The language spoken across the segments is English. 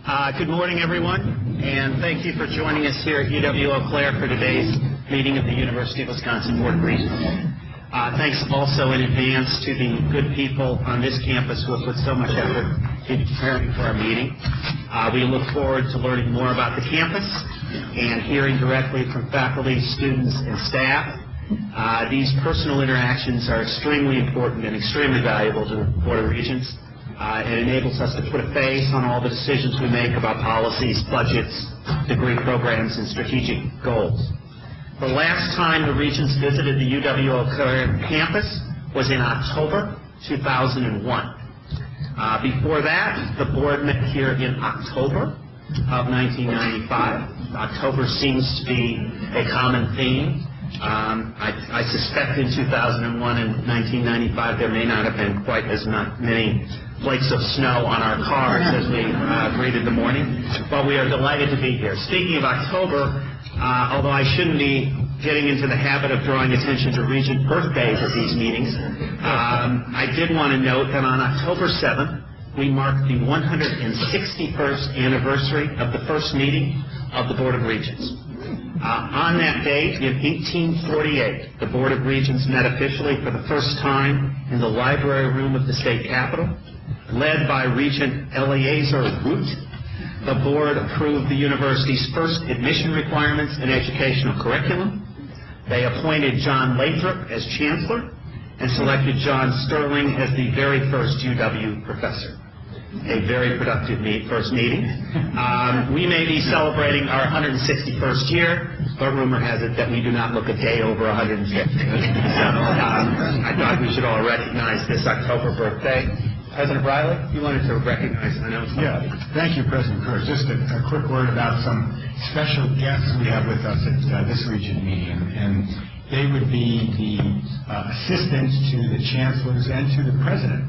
Good morning, everyone, and thank you for joining us here at UW-Eau Claire for today's meeting of the University of Wisconsin Board of Regents. Thanks also in advance to the good people on this campus who have put so much effort in preparing for our meeting. We look forward to learning more about the campus and hearing directly from faculty, students, and staff. These personal interactions are extremely important and extremely valuable to the Board of Regents. It enables us to put a face on all the decisions we make about policies, budgets, degree programs, and strategic goals. The last time the Regents visited the UW-Eau Claire campus was in October 2001. Before that, the board met here in October of 1995. October seems to be a common theme. I suspect in 2001 and 1995 there may not have been quite as many flakes of snow on our cars as we greeted the morning, but we are delighted to be here. Speaking of October, although I shouldn't be getting into the habit of drawing attention to Regent birthdays at these meetings, I did want to note that on October 7th, we marked the 161st anniversary of the first meeting of the Board of Regents. On that date, in 1848, the Board of Regents met officially for the first time in the library room of the state capitol. Led by Regent Eleazar Root, the board approved the university's first admission requirements and educational curriculum. They appointed John Lathrop as Chancellor and selected John Sterling as the very first UW professor. A very productive first meeting. We may be celebrating our 161st year, but rumor has it that we do not look a day over 150. So I thought we should all recognize this October birthday. President Riley, you wanted to recognize, I know. Yeah, thank you, President Kurz. Just a quick word about some special guests we have with us at this Regent meeting, and they would be the assistants to the chancellors and to the president.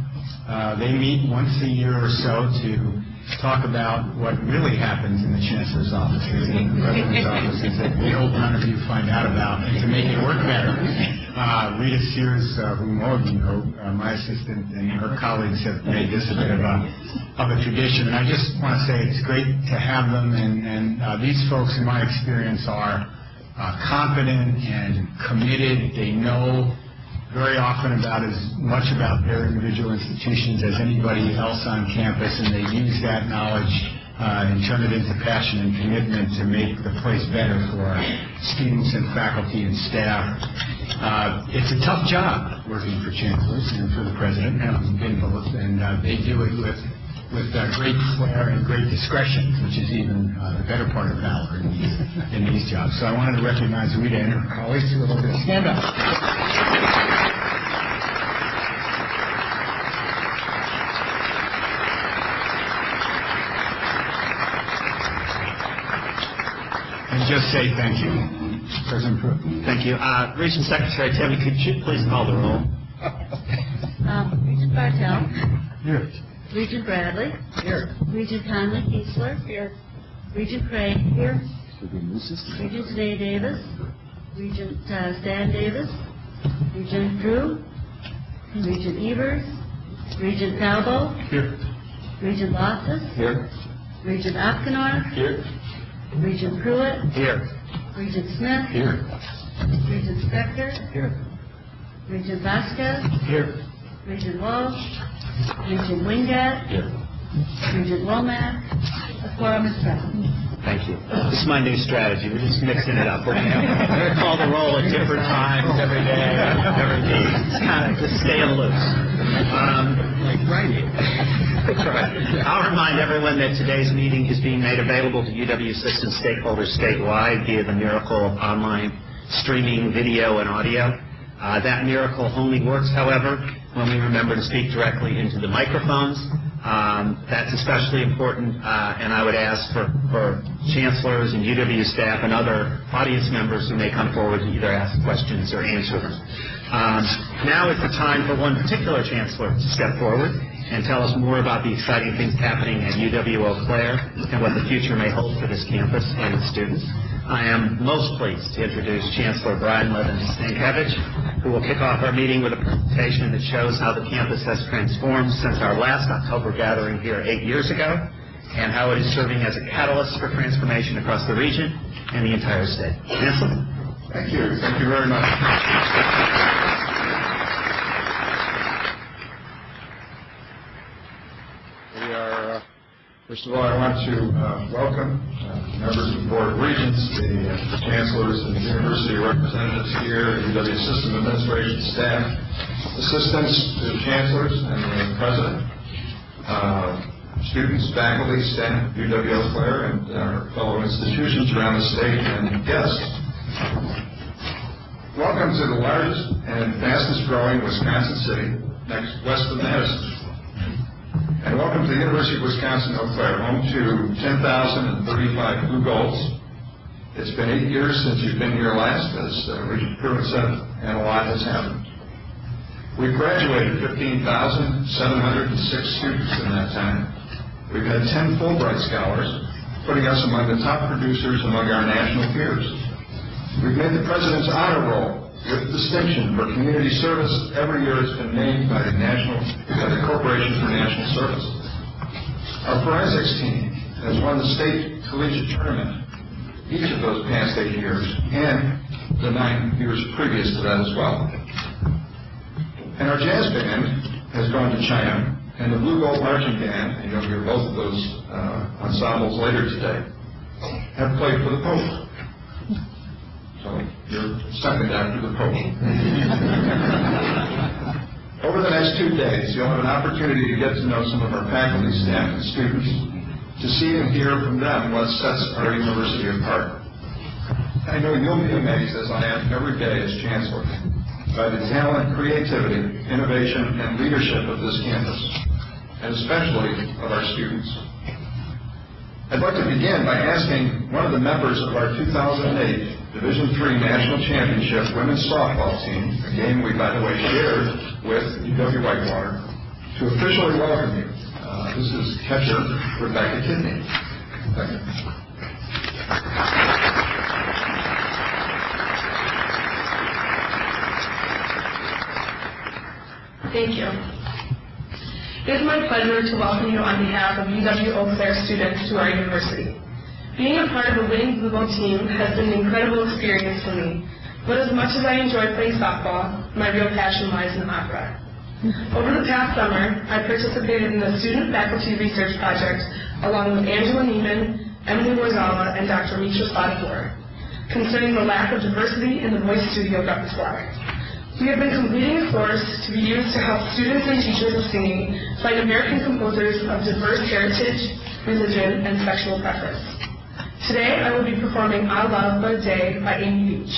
They meet once a year or so to talk about what really happens in the chancellor's offices and the president's offices that we hope none of you find out about, and to make it work better. Rita Sears, whom all of you know, my assistant, and her colleagues have made this a bit of a tradition. And I just want to say it's great to have them, and these folks, in my experience, are confident and committed. They know very often about as much about their individual institutions as anybody else on campus, and they use that knowledge and turn it into passion and commitment to make the place better for our students and faculty and staff. It's a tough job working for chancellors and for the president, and they do it with great flair and great discretion, which is even the better part of valor in these jobs. So I wanted to recognize Rita and her colleagues who are going to stand up. And just say thank you. President Pruitt. Thank you. Regent Secretary Tammy, could you please call the roll? Regent Bartell. Here. Regent Bradley. Here. Regent Conley-Kiesler. Here. Regent Craig. Here. Regent Day Davis. Regent Stan Davis. Regent Drew. Regent Evers. Regent Talbot. Here. Regent Loftus. Here. Regent Opkenor. Here. Regent Pruitt. Here. Regent Smith. Here. Regent Spector. Here. Regent Vasquez. Here. Regent Walsh. Regent Wingat. Here. Regent Womack. A quorum is present. Thank you. This is my new strategy. We're just mixing it up. We're going to call the roll at different times every day, every meeting. It's kind of just staying loose. Like writing. That's right. I'll remind everyone that today's meeting is being made available to UW system stakeholders statewide via the miracle of online streaming video and audio. That miracle only works, however, when we remember to speak directly into the microphones. That's especially important, and I would ask for chancellors and UW staff and other audience members who may come forward to either ask questions or answer them. Now is the time for one particular chancellor to step forward and tell us more about the exciting things happening at UW-Eau Claire and what the future may hold for this campus and its students. I am most pleased to introduce Chancellor Levin-Stankevich, who will kick off our meeting with a presentation that shows how the campus has transformed since our last October gathering here 8 years ago, and how it is serving as a catalyst for transformation across the region and the entire state. Chancellor? Thank you. Thank you very much. We are, first of all, I want to welcome members of the Board of Regents, the Chancellors and the University representatives here, UW System Administration staff, assistants to the Chancellors and the President, students, faculty, staff, UW-Eau Claire, and our fellow institutions around the state, and guests. Welcome to the largest and fastest growing Wisconsin city, next west of Madison. And welcome to the University of Wisconsin-Eau Claire, home to 10,035 blue golds. It's been 8 years since you've been here last, as Regent Pruitt said, and a lot has happened. We've graduated 15,706 students in that time. We've had 10 Fulbright scholars, putting us among the top producers among our national peers. We've made the President's Honor Roll with distinction for community service. Every year it's been named by the Corporation for National Service. Our forensics team has won the state collegiate tournament each of those past 8 years, and the 9 years previous to that as well. And our jazz band has gone to China, and the Blue Gold Marching Band, and you'll hear both of those ensembles later today, have played for the Pope. So you're second after the Pope. Over the next 2 days, you'll have an opportunity to get to know some of our faculty, staff, and students, to see and hear from them what sets our university apart. I know you'll be amazed, as I am every day as Chancellor, by the talent, creativity, innovation, and leadership of this campus, and especially of our students. I'd like to begin by asking one of the members of our 2008 Division III National Championship Women's Softball Team, a game we, by the way, shared with UW-Whitewater, to officially welcome you. This is catcher Rebecca Kidney. Thank you. Thank you. It is my pleasure to welcome you on behalf of UW-Eau Claire students to our university. Being a part of a winning Blue Gold team has been an incredible experience for me, but as much as I enjoy playing softball, my real passion lies in opera. Over the past summer, I participated in the student-faculty research project along with Angela Neiman, Emily Warzala, and Dr. Mitra Spadafor, concerning the lack of diversity in the voice studio repertoire. We have been completing a course to be used to help students and teachers of singing find American composers of diverse heritage, religion, and sexual preference. Today, I will be performing I Love But a Day by Amy Beach.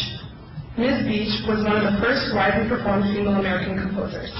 Ms. Beach was one of the first widely performed female American composers.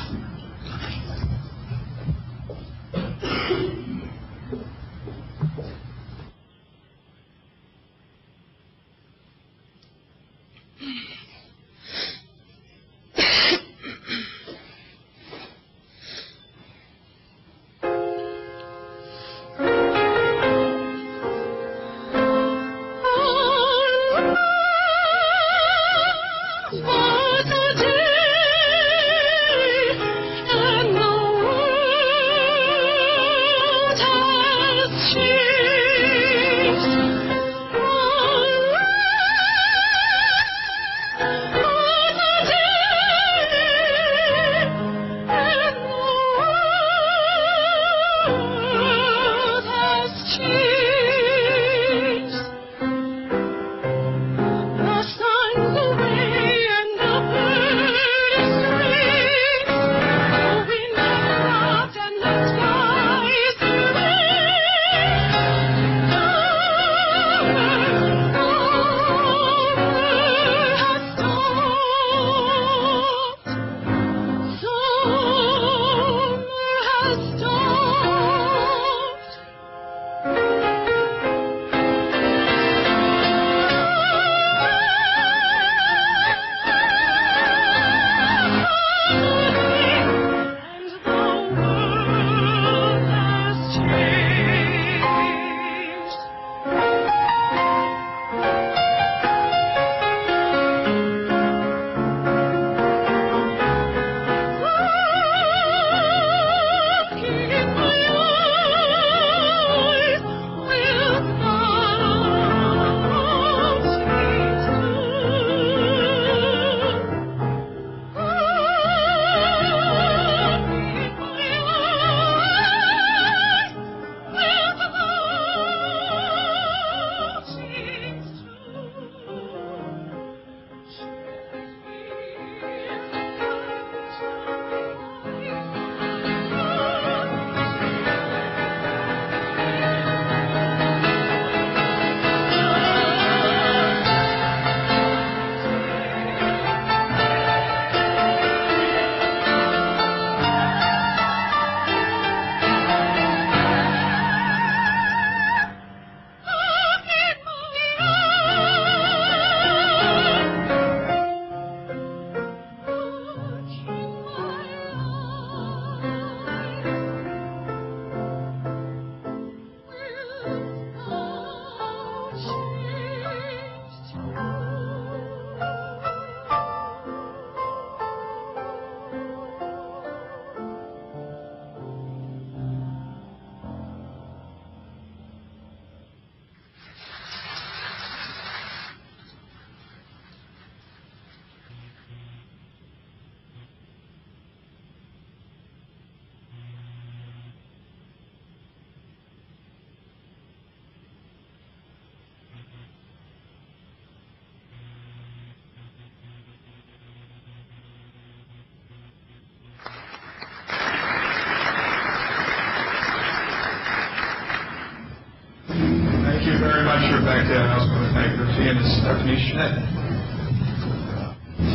very much, Rebecca. I also want to thank Lucia and Stephanie Schmidt.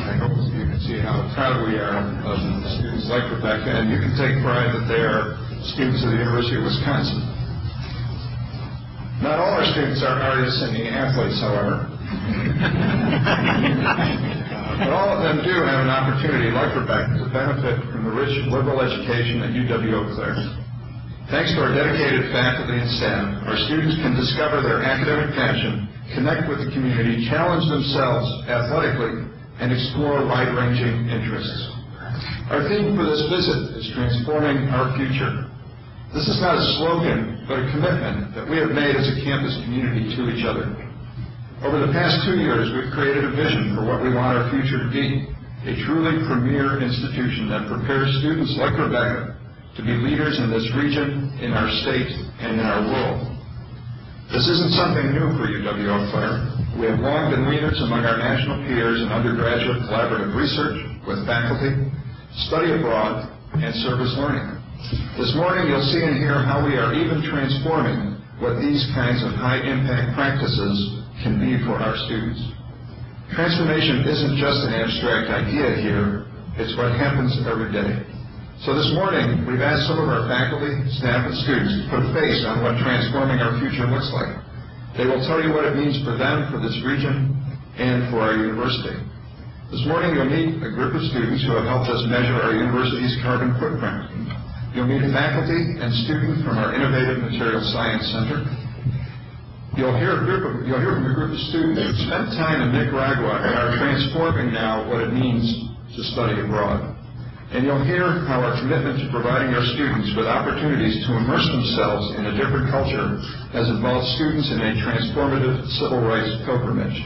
I hope you can see how proud we are of students like Rebecca, and you can take pride that they are students of the University of Wisconsin. Not all our students are artists and athletes, however. But all of them do have an opportunity, like Rebecca, to benefit from the rich liberal education at UW-Eau Claire. Thanks to our dedicated faculty and staff, our students can discover their academic passion, connect with the community, challenge themselves athletically, and explore wide-ranging interests. Our theme for this visit is transforming our future. This is not a slogan, but a commitment that we have made as a campus community to each other. Over the past 2 years, we've created a vision for what we want our future to be, a truly premier institution that prepares students like Rebecca to be leaders in this region, in our state, and in our world. This isn't something new for UW-Eau Claire. We have long been leaders among our national peers in undergraduate collaborative research with faculty, study abroad, and service learning. This morning, you'll see and hear how we are even transforming what these kinds of high-impact practices can be for our students. Transformation isn't just an abstract idea here, it's what happens every day. So this morning, we've asked some of our faculty, staff, and students to put a face on what transforming our future looks like. They will tell you what it means for them, for this region, and for our university. This morning, you'll meet a group of students who have helped us measure our university's carbon footprint. You'll meet faculty and students from our Innovative Materials Science Center. You'll hear from a group of students who spent time in Nicaragua and are transforming now what it means to study abroad. And you'll hear how our commitment to providing our students with opportunities to immerse themselves in a different culture has involved students in a transformative civil rights pilgrimage.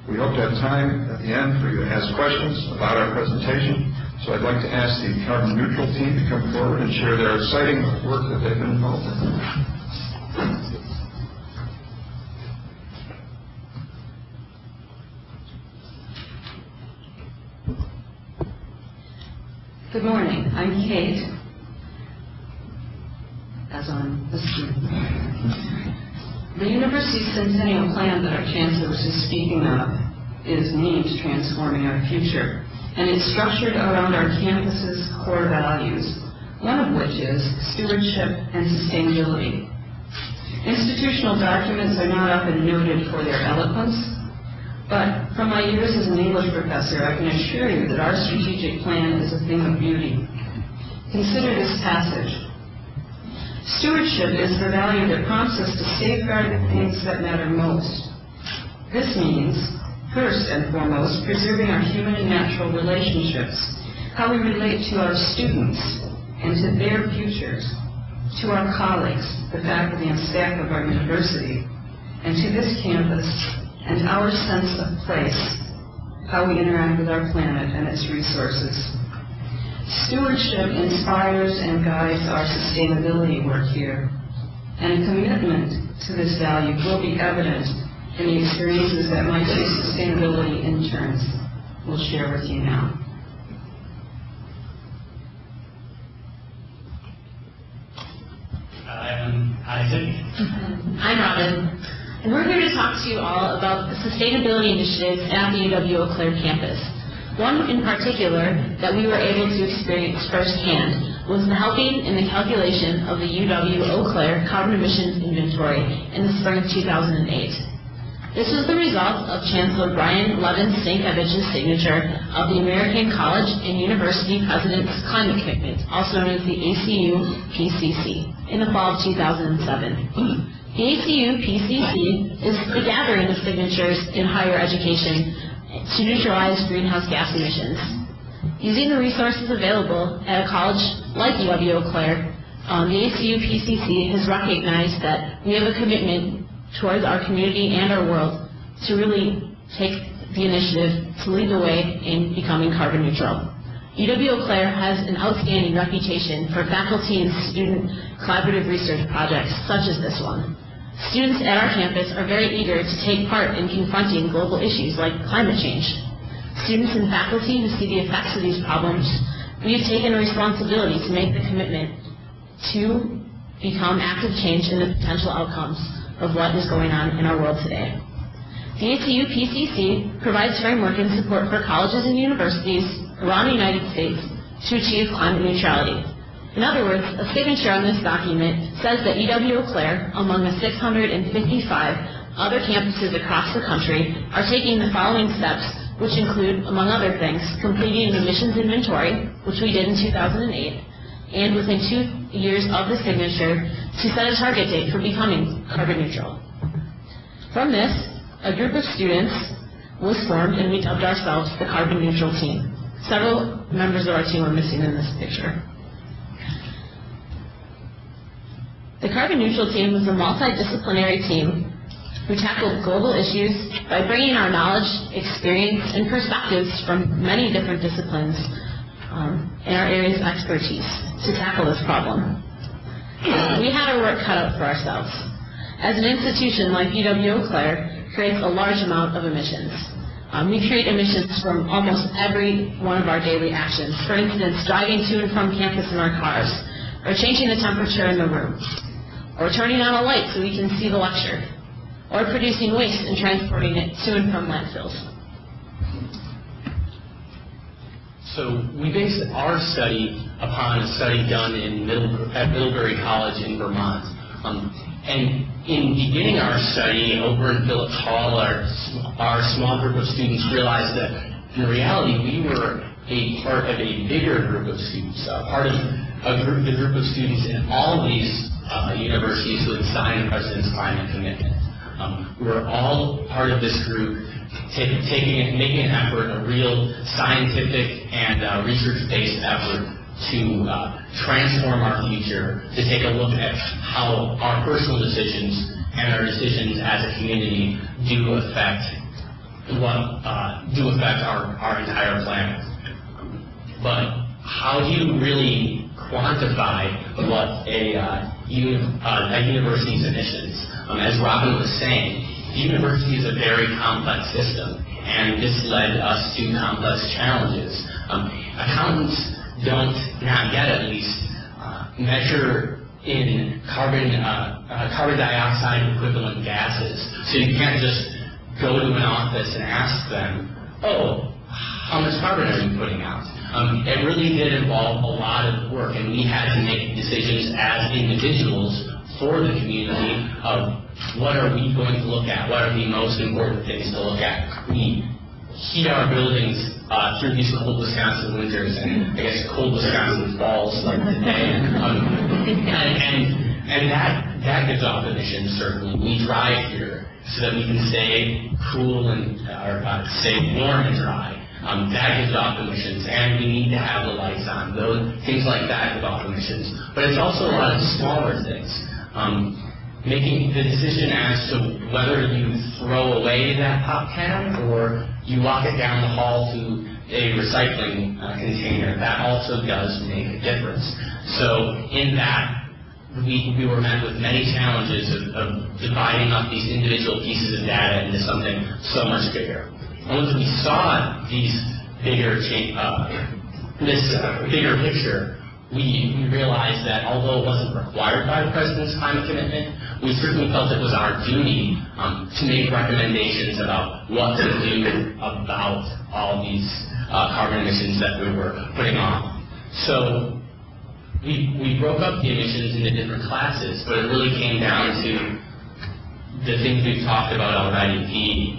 We hope to have time at the end for you to ask questions about our presentation, so I'd like to ask the Carbon Neutral team to come forward and share their exciting work that they've been involved in. Good morning. I'm Kate, as on the screen. The university's centennial plan that our Chancellor was just speaking of is named Transforming Our Future, and it's structured around our campus's core values, one of which is stewardship and sustainability. Institutional documents are not often noted for their eloquence, but from my years as an English professor, I can assure you that our strategic plan is a thing of beauty. Consider this passage. Stewardship is the value that prompts us to safeguard the things that matter most. This means, first and foremost, preserving our human and natural relationships, how we relate to our students and to their futures, to our colleagues, the faculty and staff of our university, and to this campus, and our sense of place, how we interact with our planet and its resources. Stewardship inspires and guides our sustainability work here, and a commitment to this value will be evident in the experiences that my two sustainability interns will share with you now. I'm Isaac. I'm Robin, and we're here to talk to you all about the sustainability initiatives at the UW-Eau Claire campus. One in particular that we were able to experience firsthand was the helping in the calculation of the UW-Eau Claire carbon emissions inventory in the spring of 2008. This was the result of Chancellor Levin-Stankevich's signature of the American College and University President's Climate Commitment, also known as the ACU-PCC, in the fall of 2007. The ACU-PCC is the gathering of signatures in higher education to neutralize greenhouse gas emissions. Using the resources available at a college like UW-Eau Claire, the ACU-PCC has recognized that we have a commitment towards our community and our world to really take the initiative to lead the way in becoming carbon neutral. UW-Eau Claire has an outstanding reputation for faculty and student collaborative research projects such as this one. Students at our campus are very eager to take part in confronting global issues like climate change. Students and faculty who see the effects of these problems, we have taken a responsibility to make the commitment to become active change in the potential outcomes of what is going on in our world today. The ACU PCC provides framework and support for colleges and universities around the United States to achieve climate neutrality. In other words, a signature on this document says that UW-Eau Claire, among the 655 other campuses across the country, are taking the following steps, which include, among other things, completing an emissions inventory, which we did in 2008, and within 2 years of the signature, to set a target date for becoming carbon neutral. From this, a group of students was formed, and we dubbed ourselves the Carbon Neutral Team. Several members of our team are missing in this picture. The Carbon Neutral Team was a multidisciplinary team who tackled global issues by bringing our knowledge, experience, and perspectives from many different disciplines in our areas of expertise to tackle this problem. We had our work cut out for ourselves. As an institution like UW-Eau Claire creates a large amount of emissions. We create emissions from almost every one of our daily actions. For instance, driving to and from campus in our cars, or changing the temperature in the room, or turning on a light so we can see the lecture, or producing waste and transporting it to and from landfills. So we based our study upon a study done at Middlebury College in Vermont. And in beginning our study over in Phillips Hall, our small group of students realized that in reality we were a part of a bigger group of students, part of the group of students in all of these universities who had signed the President's climate commitment. We were all part of this group making an effort, a real scientific and research-based effort to transform our future, to take a look at how our personal decisions and our decisions as a community do affect our entire planet. But how do you really quantify what a university's emissions? As Robin was saying, the university is a very complex system, and this led us to complex challenges. Accountants don't, not yet at least, measure in carbon dioxide equivalent gases. So you can't just go to an office and ask them, oh, how much carbon are you putting out? It really did involve a lot of work, and we had to make decisions as individuals for the community of what are we going to look at, what are the most important things to look at. We heat our buildings through these cold Wisconsin winters and I guess cold Wisconsin falls like today. And that gives off emissions, certainly. We drive here so that we can stay cool and stay warm and dry. That gives off emissions, and we need to have the lights on. Those things like that give off emissions. But it's also a lot of smaller things. Making the decision as to whether you throw away that pop can or you walk it down the hall to a recycling container, that also does make a difference. So in that, we were met with many challenges of dividing up these individual pieces of data into something so much bigger. Once we saw these bigger bigger picture, we realized that although it wasn't required by the President's climate commitment, we certainly felt it was our duty to make recommendations about what to do about all these carbon emissions that we were putting on. So we broke up the emissions into different classes, but it really came down to the things we've talked about already,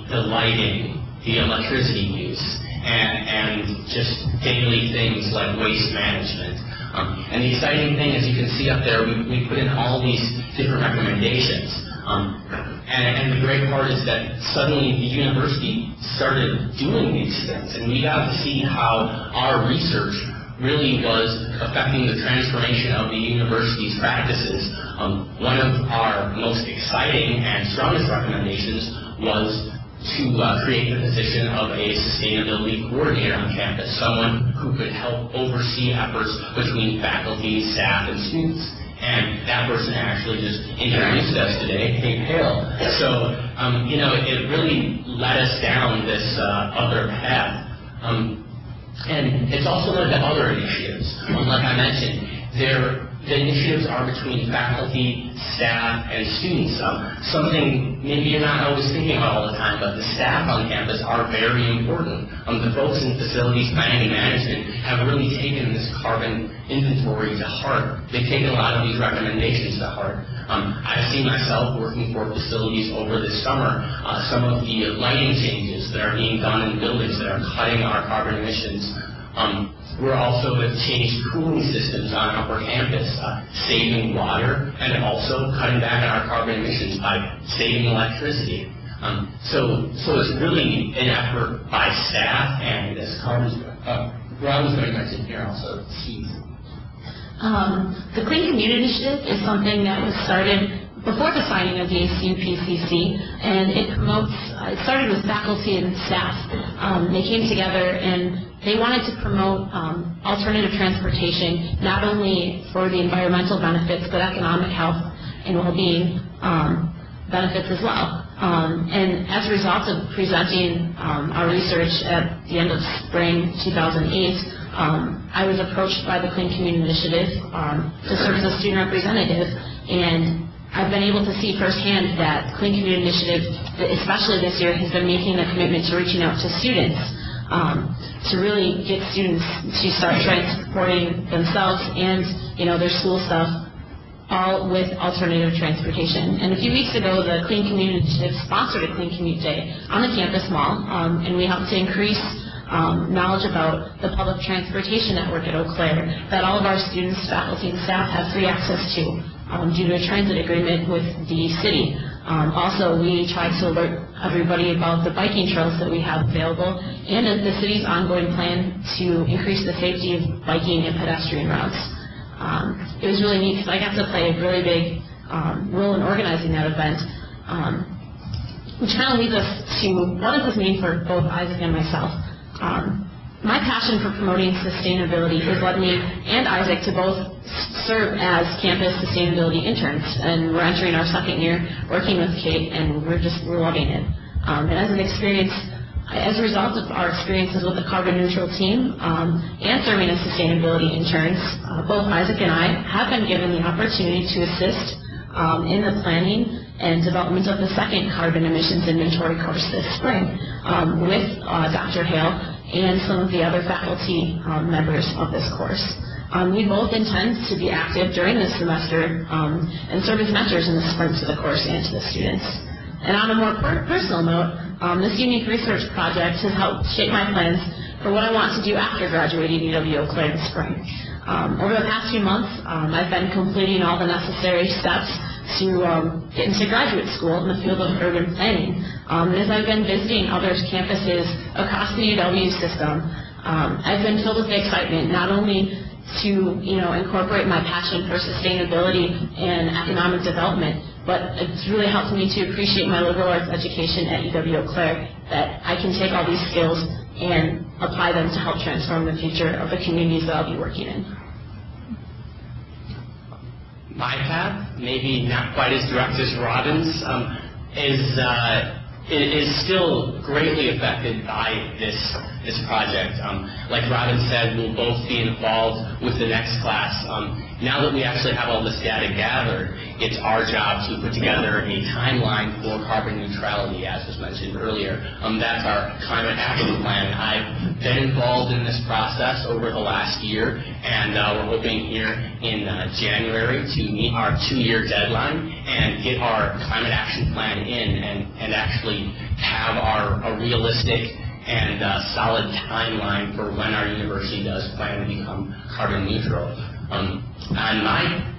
the lighting, the electricity use, and just daily things like waste management. And the exciting thing, as you can see up there, we put in all these different recommendations. And the great part is that suddenly the university started doing these things, and we got to see how our research really was affecting the transformation of the university's practices. One of our most exciting and strongest recommendations was to create the position of a sustainability coordinator on campus, someone who could help oversee efforts between faculty, staff, and students. And that person actually just introduced us today, Kate Hale. So, it really led us down this other path. And it's also led to other initiatives. Like I mentioned, the initiatives are between faculty, staff, and students. Something maybe you're not always thinking about all the time, but the staff on campus are very important. The folks in facilities planning and management have really taken this carbon inventory to heart. They've taken a lot of these recommendations to heart. I've seen myself working for facilities over this summer, some of the lighting changes that are being done in buildings that are cutting our carbon emissions. We're also have changed cooling systems on upper campus, saving water and also cutting back on our carbon emissions by saving electricity. So it's really an effort by staff, and as Robin's going to mention here also, the Clean Community Initiative is something that was started before the signing of the ACU-PCC, and it started with faculty and staff. They came together and they wanted to promote alternative transportation, not only for the environmental benefits, but economic health and well-being benefits as well. And as a result of presenting our research at the end of spring 2008, I was approached by the Clean Community Initiative to serve as a student representative, and I've been able to see firsthand that Clean Community Initiative, especially this year, has been making a commitment to reaching out to students to really get students to start transporting themselves and their school stuff, all with alternative transportation. And a few weeks ago, the Clean Community Initiative sponsored a Clean Commute Day on the campus mall, and we helped to increase knowledge about the public transportation network at Eau Claire that all of our students, faculty, and staff have free access to due to a transit agreement with the city. Also, we try to alert everybody about the biking trails that we have available and the city's ongoing plan to increase the safety of biking and pedestrian routes. It was really neat because I got to play a really big role in organizing that event, which kind of leads us to what does this mean for both Isaac and myself. My passion for promoting sustainability has led me and Isaac to both serve as campus sustainability interns, and we're entering our second year working with Kate, and we're loving it. And as a result of our experiences with the carbon neutral team and serving as sustainability interns, both Isaac and I have been given the opportunity to assist in the planning and development of the second carbon emissions inventory course this spring with Dr. Hale and some of the other faculty members of this course. We both intend to be active during this semester and serve as mentors in the spring to the course and to the students. And on a more personal note, this unique research project has helped shape my plans for what I want to do after graduating UW-Eau Claire in the spring. Over the past few months, I've been completing all the necessary steps to get into graduate school in the field of urban planning. And as I've been visiting other campuses across the UW system, I've been filled with excitement, not only to incorporate my passion for sustainability and economic development, but it's really helped me to appreciate my liberal arts education at UW-Eau Claire, that I can take all these skills and apply them to help transform the future of the communities that I'll be working in. My path, maybe not quite as direct as Robin's, is still greatly affected by this project. Like Robin said, we'll both be involved with the next class. Now that we actually have all this data gathered, it's our job to put together a timeline for carbon neutrality, as was mentioned earlier. That's our climate action plan. I've been involved in this process over the last year, and we're hoping here in January to meet our 2-year deadline and get our climate action plan in and actually have a realistic and solid timeline for when our university does plan to become carbon neutral. On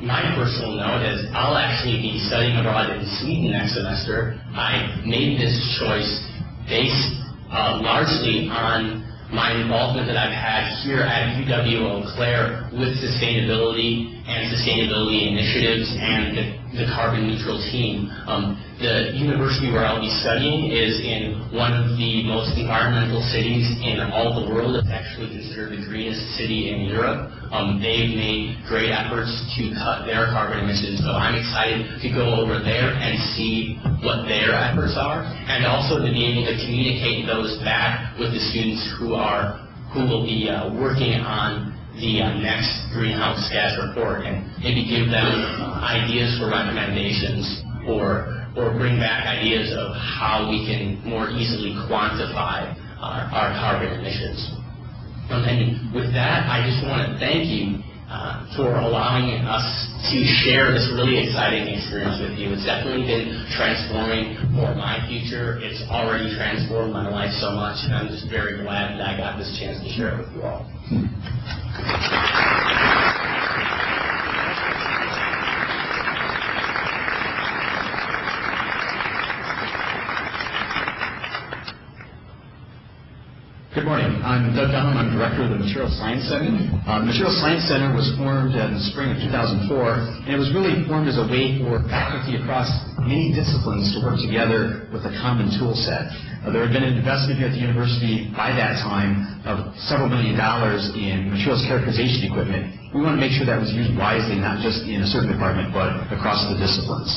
my personal note is I'll actually be studying abroad in Sweden next semester. I made this choice based largely on my involvement that I've had here at UW-Eau Claire with sustainability and sustainability initiatives and the carbon neutral team. The university where I'll be studying is in one of the most environmental cities in all the world. It's actually considered the greenest city in Europe. They've made great efforts to cut their carbon emissions, so I'm excited to go over there and see what their efforts are, and also to be able to communicate those back with the students who will be working on the next greenhouse gas report and maybe give them ideas for recommendations or bring back ideas of how we can more easily quantify our carbon emissions. And with that, I just want to thank you for allowing us to share this really exciting experience with you. It's definitely been transforming for my future. It's already transformed my life so much, and I'm just very glad that I got this chance to share it with you all. Good morning. I'm Doug Dunham. I'm director of the Material Science Center. The Material Science Center was formed in the spring of 2004, and it was really formed as a way for faculty across many disciplines to work together with a common tool set. There had been an investment here at the university by that time of several $1 million in materials characterization equipment. We want to make sure that was used wisely, not just in a certain department, but across the disciplines.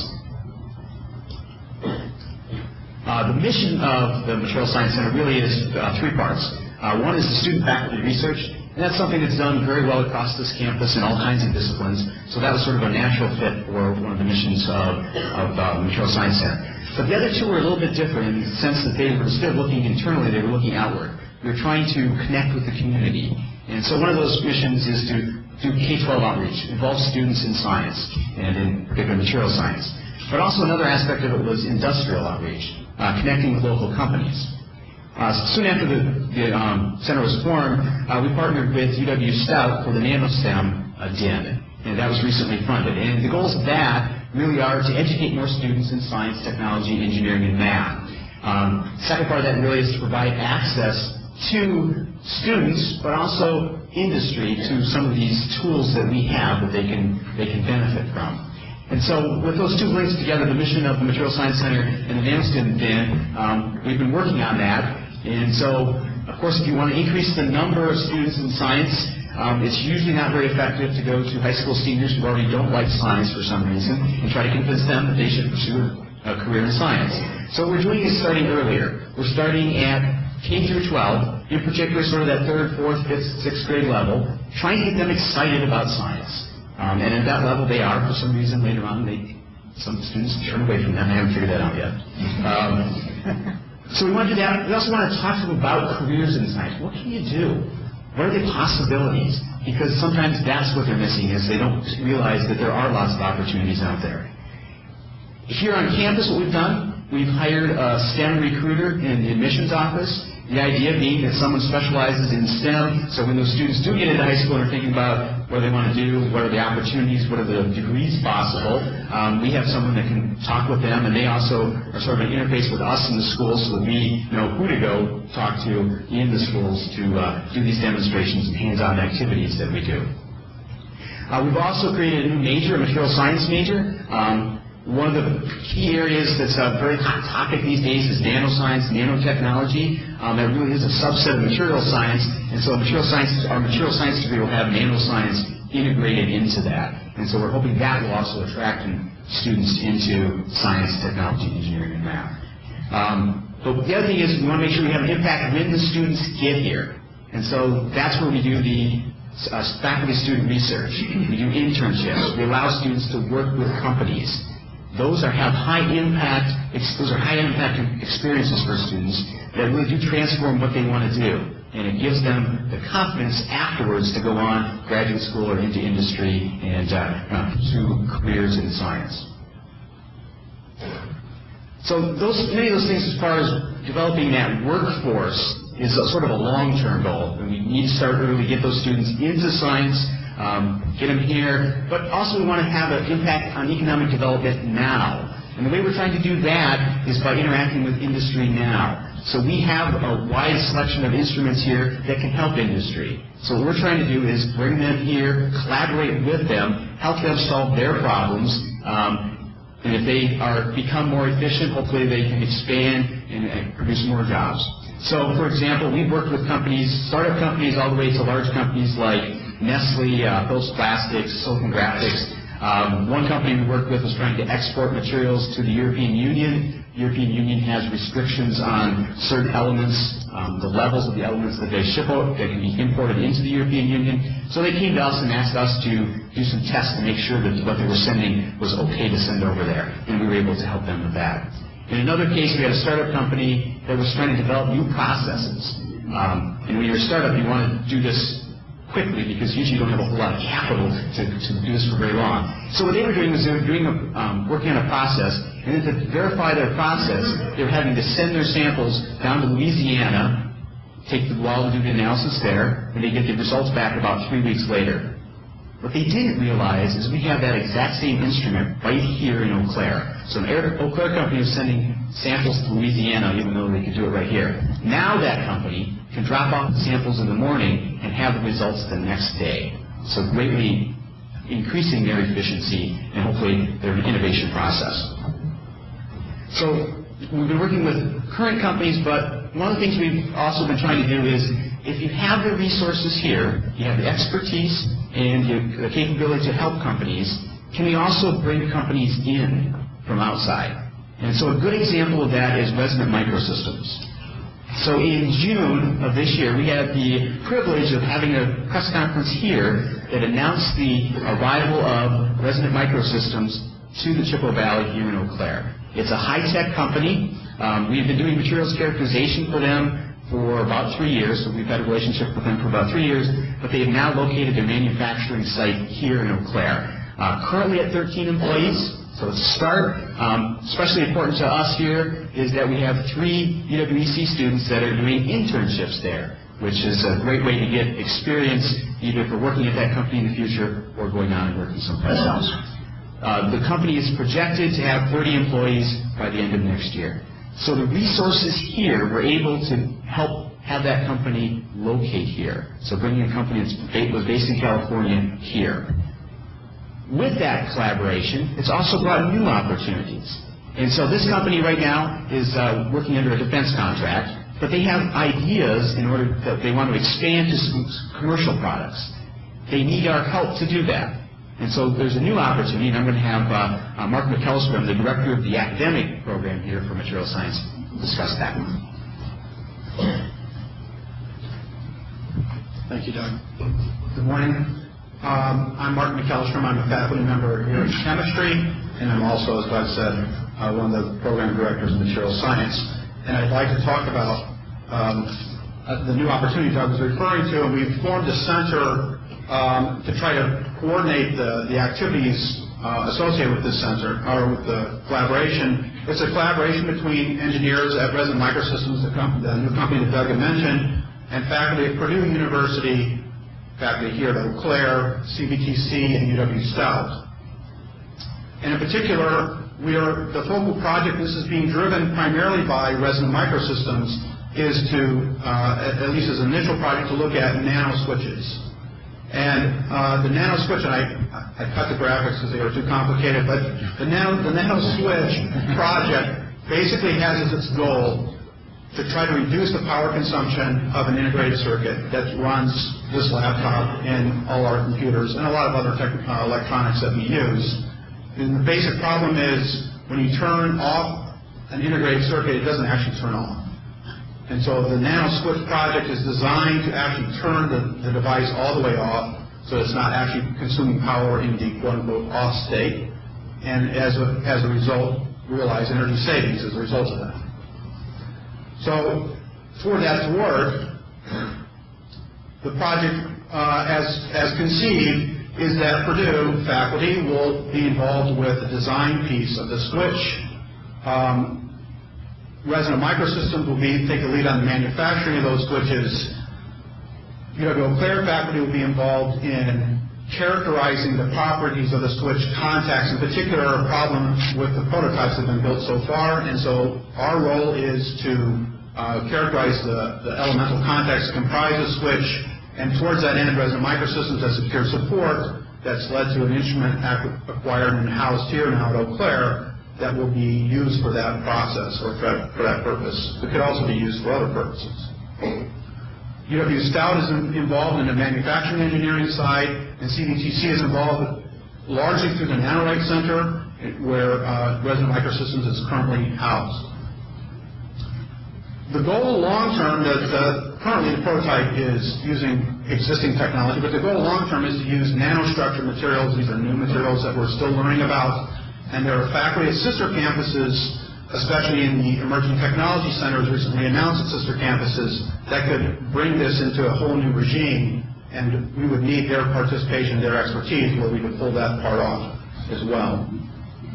The mission of the Material Science Center really is three parts. One is the student-faculty research, and that's something that's done very well across this campus in all kinds of disciplines, so that was sort of a natural fit for one of the missions of the Material Science Center. But the other two were a little bit different in the sense that they were, instead of looking internally, they were looking outward. We were trying to connect with the community. And so one of those missions is to do K-12 outreach, involve students in science, and in particular material science. But also another aspect of it was industrial outreach, connecting with local companies. Soon after the center was formed, we partnered with UW-Eau for the NanoSTEM DIN, and that was recently funded. And the goals of that really are to educate more students in science, technology, engineering, and math. Second part of that really is to provide access to students, but also industry, to some of these tools that we have that they can benefit from. And so with those two links together, the mission of the Material Science Center and the NanoSTEM DIN, we've been working on that. And so, of course, if you want to increase the number of students in science, it's usually not very effective to go to high school seniors who already don't like science for some reason and try to convince them that they should pursue a career in science. So what we're doing is starting earlier. We're starting at K through 12, in particular sort of that 3rd, 4th, 5th, 6th grade level, trying to get them excited about science. And at that level they are, for some reason later on, some students turn away from that. I haven't figured that out yet. So we want to do that. We also want to talk to them about careers in science. What can you do? What are the possibilities? Because sometimes that's what they're missing, is they don't realize that there are lots of opportunities out there. Here on campus, what we've done, we've hired a STEM recruiter in the admissions office. The idea being that someone specializes in STEM, so when those students do get into high school and are thinking about what they want to do, what are the opportunities, what are the degrees possible, we have someone that can talk with them, and they also are sort of an interface with us in the schools so that we know who to go talk to in the schools to do these demonstrations and hands-on activities that we do. We've also created a new major, a material science major. One of the key areas that's a very hot topic these days is nanoscience, nanotechnology. That really is a subset of material science, and so our material science degree will have nanoscience integrated into that. And so we're hoping that will also attract students into science, technology, engineering, and math. But the other thing is we want to make sure we have an impact when the students get here. And so that's where we do the faculty-student research. We do internships. We allow students to work with companies. Those are high impact experiences for students that really do transform what they want to do, and it gives them the confidence afterwards to go on graduate school or into industry and pursue careers in science. So many of those things, as far as developing that workforce, is sort of a long-term goal, and we need to start early, get those students into science. Get them here, but also we want to have an impact on economic development now. And the way we're trying to do that is by interacting with industry now. So we have a wide selection of instruments here that can help industry. So what we're trying to do is bring them here, collaborate with them, help them solve their problems, and if they become more efficient, hopefully they can expand and produce more jobs. So, for example, we've worked with companies, startup companies all the way to large companies like Nestle, Philips Plastics, Silicon Graphics, One company we worked with was trying to export materials to the European Union. The European Union has restrictions on certain elements, the levels of the elements that they ship out that can be imported into the European Union. So they came to us and asked us to do some tests to make sure that what they were sending was okay to send over there, and we were able to help them with that. In another case, we had a startup company that was trying to develop new processes. And when you're a startup, you want to do this quickly because usually you don't have a whole lot of capital to do this for very long. So what they were doing was they were working on a process, and then to verify their process, they were having to send their samples down to Louisiana, take the while to do the analysis there, and they get the results back about 3 weeks later. What they didn't realize is we have that exact same instrument right here in Eau Claire. So an Eau Claire company was sending samples to Louisiana, even though they could do it right here. Now that company can drop off the samples in the morning and have the results the next day. So greatly increasing their efficiency and hopefully their innovation process. So we've been working with current companies, but one of the things we've also been trying to do is if you have the resources here, you have the expertise and the capability to help companies, can we also bring companies in from outside? And so a good example of that is Resonant Microsystems. So in June of this year, we had the privilege of having a press conference here that announced the arrival of Resonant Microsystems to the Chippewa Valley here in Eau Claire. It's a high-tech company. We've been doing materials characterization for them for about 3 years, so we've had a relationship with them for about 3 years, but they have now located their manufacturing site here in Eau Claire. Currently at 13 employees. So it's a start. Especially important to us here is that we have 3 UW-EC students that are doing internships there, which is a great way to get experience either for working at that company in the future or going on and working someplace else. The company is projected to have 30 employees by the end of next year. So the resources here, we're able to help have that company locate here. So bringing a company that was based in California here. With that collaboration, it's also brought new opportunities. And so this company right now is working under a defense contract, but they have ideas in order that they want to expand to some commercial products. They need our help to do that. And so there's a new opportunity, and I'm going to have Mark McElstrom, the director of the academic program here for material science, discuss that one. Thank you, Doug. Good morning. I'm Mark McElstrom. I'm a faculty member here in chemistry, and I'm also, as Doug said, one of the program directors in material science. And I'd like to talk about the new opportunity Doug was referring to, and we've formed a center to try to coordinate the activities associated with this center, or with the collaboration. It's a collaboration between engineers at Resonant Microsystems, the new company that Doug had mentioned, and faculty at Purdue University, faculty here at Eau Claire, CBTC, and UW-Stout. And in particular, the focal project, this is being driven primarily by Resonant Microsystems, is to, at least as an initial project, to look at nano switches. And the nano switch, and I cut the graphics because they were too complicated, but the nano switch project basically has as its goal to try to reduce the power consumption of an integrated circuit that runs this laptop and all our computers and a lot of other electronics that we use. And the basic problem is when you turn off an integrated circuit, it doesn't actually turn on. And so the nano switch project is designed to actually turn the device all the way off so it's not actually consuming power in the quote-unquote off state, and as a result, realize energy savings as a result of that. So for that to work, the project as conceived is that Purdue faculty will be involved with the design piece of the switch. Resonant Microsystems will take the lead on the manufacturing of those switches. UW-Eau Claire faculty will be involved in characterizing the properties of the switch contacts, in particular a problem with the prototypes that have been built so far. And so our role is to characterize the elemental contacts that comprise the switch, and towards that end, Resonant Microsystems has secured support that's led to an instrument acquired and housed here now at Eau Claire that will be used for that process or for that purpose. It could also be used for other purposes. UW-Stout is involved in the manufacturing engineering side, and CBTC is involved largely through the Nanorite Center, where Resident Microsystems is currently housed. The goal long-term, currently the prototype is using existing technology, but the goal long-term is to use nanostructured materials. These are new materials that we're still learning about, and there are faculty at sister campuses, especially in the Emerging Technology Centers recently announced at sister campuses, that could bring this into a whole new regime, and we would need their participation, their expertise, where we could pull that part off as well.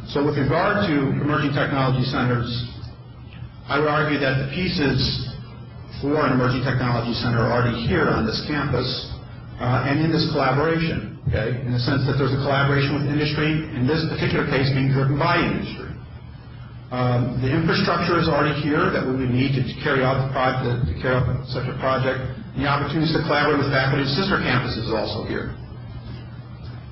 So with regard to Emerging Technology Centers, I would argue that the pieces for an Emerging Technology Center are already here on this campus and in this collaboration, okay, in the sense that there's a collaboration with industry, in this particular case being driven by industry. The infrastructure is already here that we would need to carry out the project, to carry out such a project. The opportunities to collaborate with faculty at sister campuses is also here.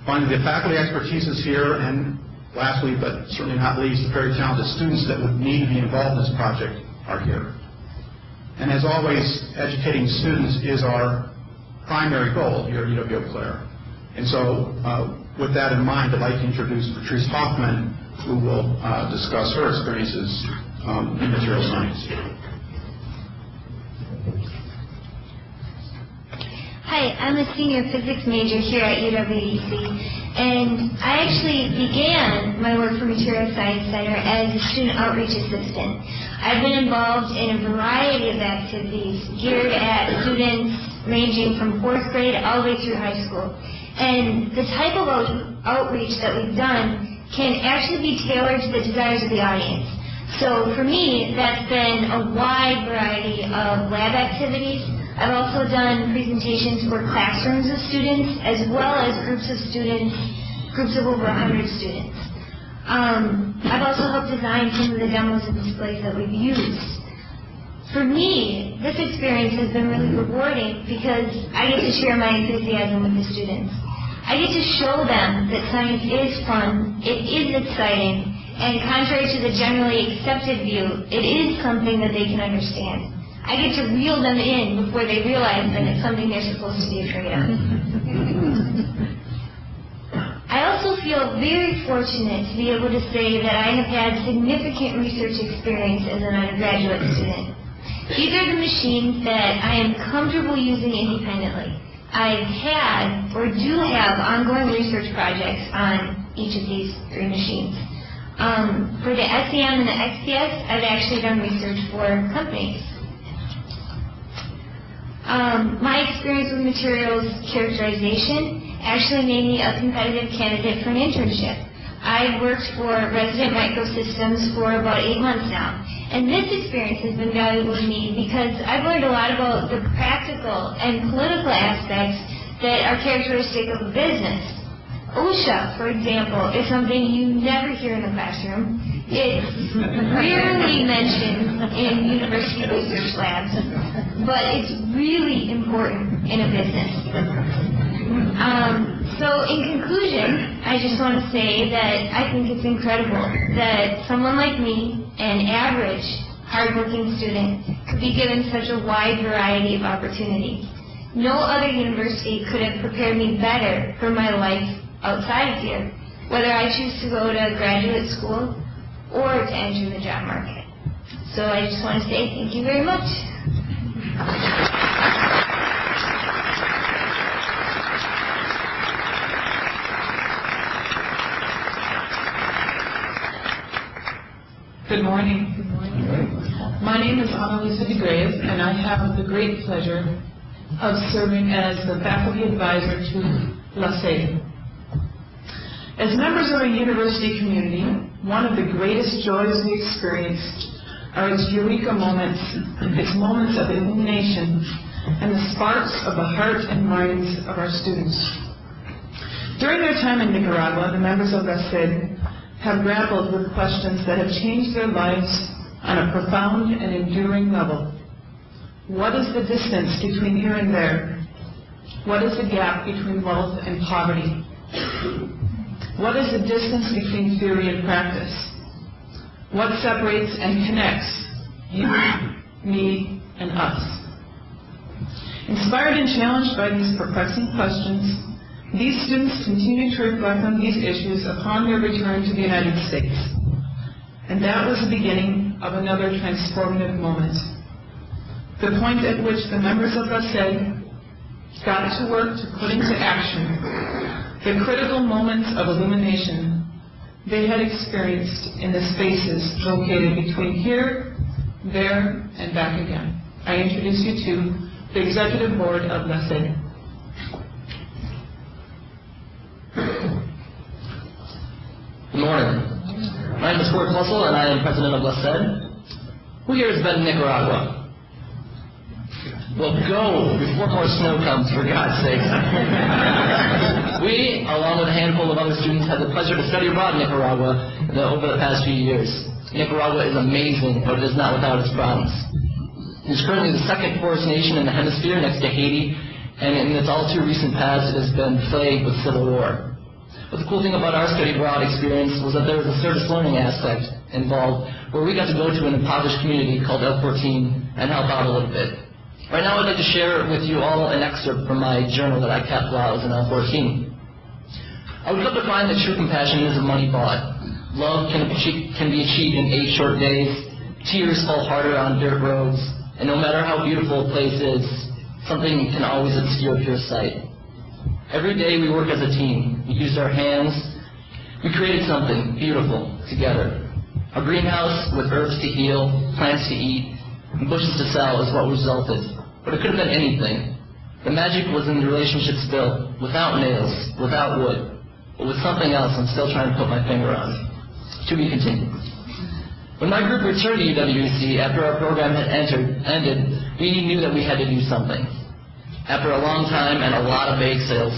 Finally, the faculty expertise is here, and lastly, but certainly not least, the very talented students that would need to be involved in this project are here. And as always, educating students is our primary goal here at UW-Eau Claire. And so, with that in mind, I'd like to introduce Patrice Hoffman, who will discuss her experiences in material science. Hi, I'm a senior physics major here at UW-EC, and I actually began my work for Material Science Center as a student outreach assistant. I've been involved in a variety of activities geared at students ranging from 4th grade all the way through high school. And the type of outreach that we've done can actually be tailored to the desires of the audience. So for me, that's been a wide variety of lab activities. I've also done presentations for classrooms of students as well as groups of students, groups of over 100 students. I've also helped design some of the demos and displays that we've used. For me, this experience has been really rewarding because I get to share my enthusiasm with the students. I get to show them that science is fun, it is exciting, and contrary to the generally accepted view, it is something that they can understand. I get to reel them in before they realize that it's something they're supposed to be afraid of. I also feel very fortunate to be able to say that I have had significant research experience as an undergraduate student. These are the machines that I am comfortable using independently. I've had or do have ongoing research projects on each of these 3 machines. For the SEM and the XPS, I've actually done research for companies. My experience with materials characterization actually made me a competitive candidate for an internship. I've worked for Resident Microsystems for about 8 months now. And this experience has been valuable to me because I've learned a lot about the practical and political aspects that are characteristic of a business. OSHA, for example, is something you never hear in the classroom. It's rarely mentioned in university research labs, but it's really important in a business. So in conclusion, I just want to say that I think it's incredible that someone like me, an average, hardworking student, could be given such a wide variety of opportunities. No other university could have prepared me better for my life outside of here, whether I choose to go to graduate school or to enter the job market. So I just want to say thank you very much. Good morning. Good morning. My name is Annalisa DeGrave, and I have the great pleasure of serving as the faculty advisor to LaSalle. As members of a university community, one of the greatest joys we experience are its eureka moments, its moments of illumination, and the sparks of the heart and minds of our students. During their time in Nicaragua, the members of LaSalle have grappled with questions that have changed their lives on a profound and enduring level. What is the distance between here and there? What is the gap between wealth and poverty? What is the distance between theory and practice? What separates and connects you, me, and us? Inspired and challenged by these perplexing questions, These students continue to reflect on these issues upon their return to the United States. And that was the beginning of another transformative moment. The point at which the members of LaSalle got to work to put into action the critical moments of illumination they had experienced in the spaces located between here, there, and back again. I introduce you to the Executive Board of LaSalle. Good morning. My name is Chancellor, and I am president of LaSalle. Who here has been to Nicaragua? Well, go before more snow comes, for God's sake. We, along with a handful of other students, had the pleasure to study abroad in Nicaragua over the past few years. Nicaragua is amazing, but it is not without its problems. It is currently the second poorest nation in the hemisphere, next to Haiti, and in its all too recent past, it has been plagued with civil war. But the cool thing about our study abroad experience was that there was a service learning aspect involved, where we got to go to an impoverished community called L14 and help out a little bit. Right now, I'd like to share with you all an excerpt from my journal that I kept while I was in L14. I would come to find that true compassion isn't money bought. Love can be achieved in 8 short days. Tears fall harder on dirt roads. And no matter how beautiful a place is, something can always obscure pure sight. Every day we work as a team. We used our hands. We created something beautiful together. A greenhouse with herbs to heal, plants to eat, and bushes to sell is what resulted. But it could have been anything. The magic was in the relationships built, without nails, without wood, but with something else I'm still trying to put my finger on. To be continued. When my group returned to UW-Eau after our program had ended, we knew that we had to do something. After a long time and a lot of bake sales,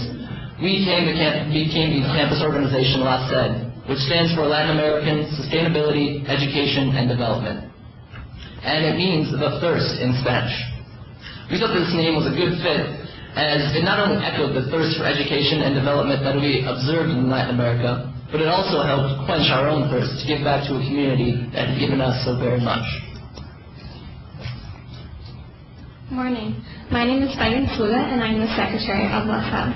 we became the campus organization LaSalle, which stands for Latin American Sustainability, Education, and Development. And it means the thirst in Spanish. We thought this name was a good fit, as it not only echoed the thirst for education and development that we observed in Latin America, but it also helped quench our own thirst to give back to a community that had given us so very much. Morning. My name is Megan Sluga, and I'm the Secretary of LaSalle.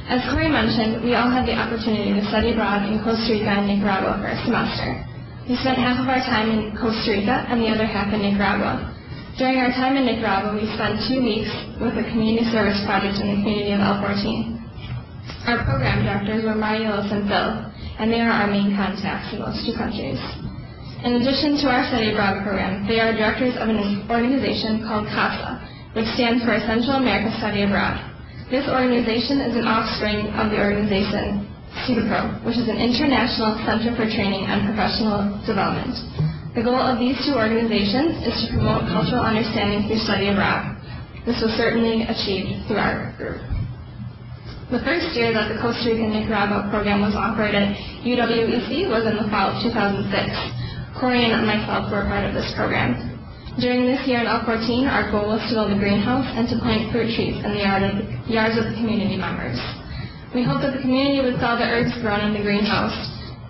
As Corey mentioned, we all had the opportunity to study abroad in Costa Rica and Nicaragua for a semester. We spent half of our time in Costa Rica and the other half in Nicaragua. During our time in Nicaragua, we spent 2 weeks with a community service project in the community of L14. Our program directors were Marios and Phil, and they are our main contacts in those 2 countries. In addition to our study abroad program, they are directors of an organization called CASA, which stands for Central America Study Abroad. This organization is an offspring of the organization CIDPRO, which is an international center for training and professional development. The goal of these 2 organizations is to promote cultural understanding through study abroad. This was certainly achieved through our group. The first year that the Costa Rica-Nicaragua program was offered at UW-Eau was in the fall of 2006. Corey and myself were a part of this program. During this year in L14, our goal was to build a greenhouse and to plant fruit trees in the yards of the community members. We hoped that the community would sell the herbs grown in the greenhouse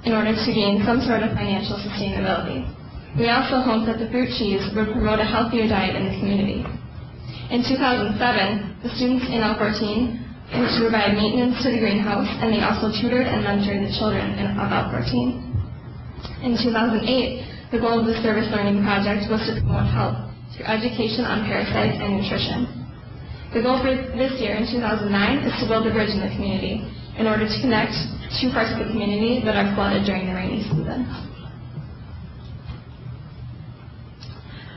in order to gain some sort of financial sustainability. We also hoped that the fruit trees would promote a healthier diet in the community. In 2007, the students in L14 were to provide maintenance to the greenhouse, and they also tutored and mentored the children of L14. In 2008, the goal of the service learning project was to promote health through education on parasites and nutrition. The goal for this year, in 2009, is to build a bridge in the community in order to connect 2 parts of the community that are flooded during the rainy season.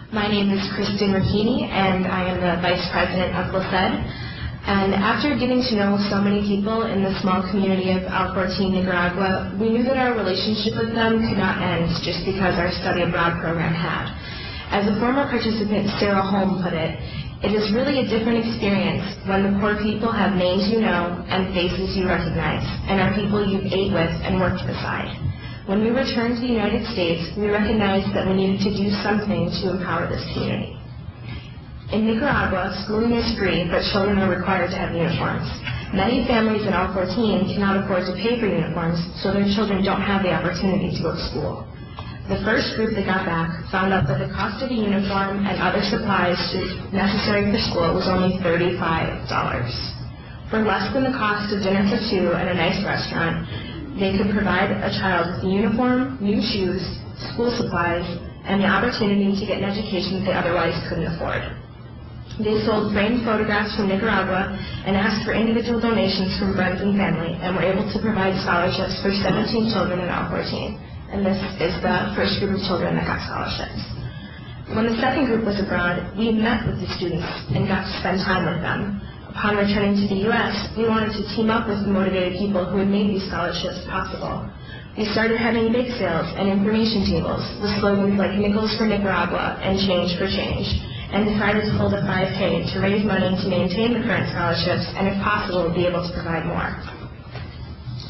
My name is Kristen Rapini, and I am the Vice President of LaSalle. And after getting to know so many people in the small community of L14 Nicaragua, we knew that our relationship with them could not end just because our study abroad program had. As a former participant, Sarah Holm, put it, it is really a different experience when the poor people have names you know and faces you recognize, and are people you've ate with and worked beside. When we returned to the United States, we recognized that we needed to do something to empower this community. In Nicaragua, schooling is free, but children are required to have uniforms. Many families in L14 cannot afford to pay for uniforms, so their children don't have the opportunity to go to school. The first group that got back found out that the cost of a uniform and other supplies necessary for school was only $35. For less than the cost of dinner for two at a nice restaurant, they could provide a child with a uniform, new shoes, school supplies, and the opportunity to get an education that they otherwise couldn't afford. They sold framed photographs from Nicaragua and asked for individual donations from friends and family, and were able to provide scholarships for 17 children in L14. And this is the first group of children that got scholarships. When the second group was abroad, we met with the students and got to spend time with them. Upon returning to the U.S., we wanted to team up with the motivated people who had made these scholarships possible. We started having bake sales and information tables with slogans like Nickels for Nicaragua and Change for Change, and decided to hold a 5K to raise money to maintain the current scholarships and, if possible, be able to provide more.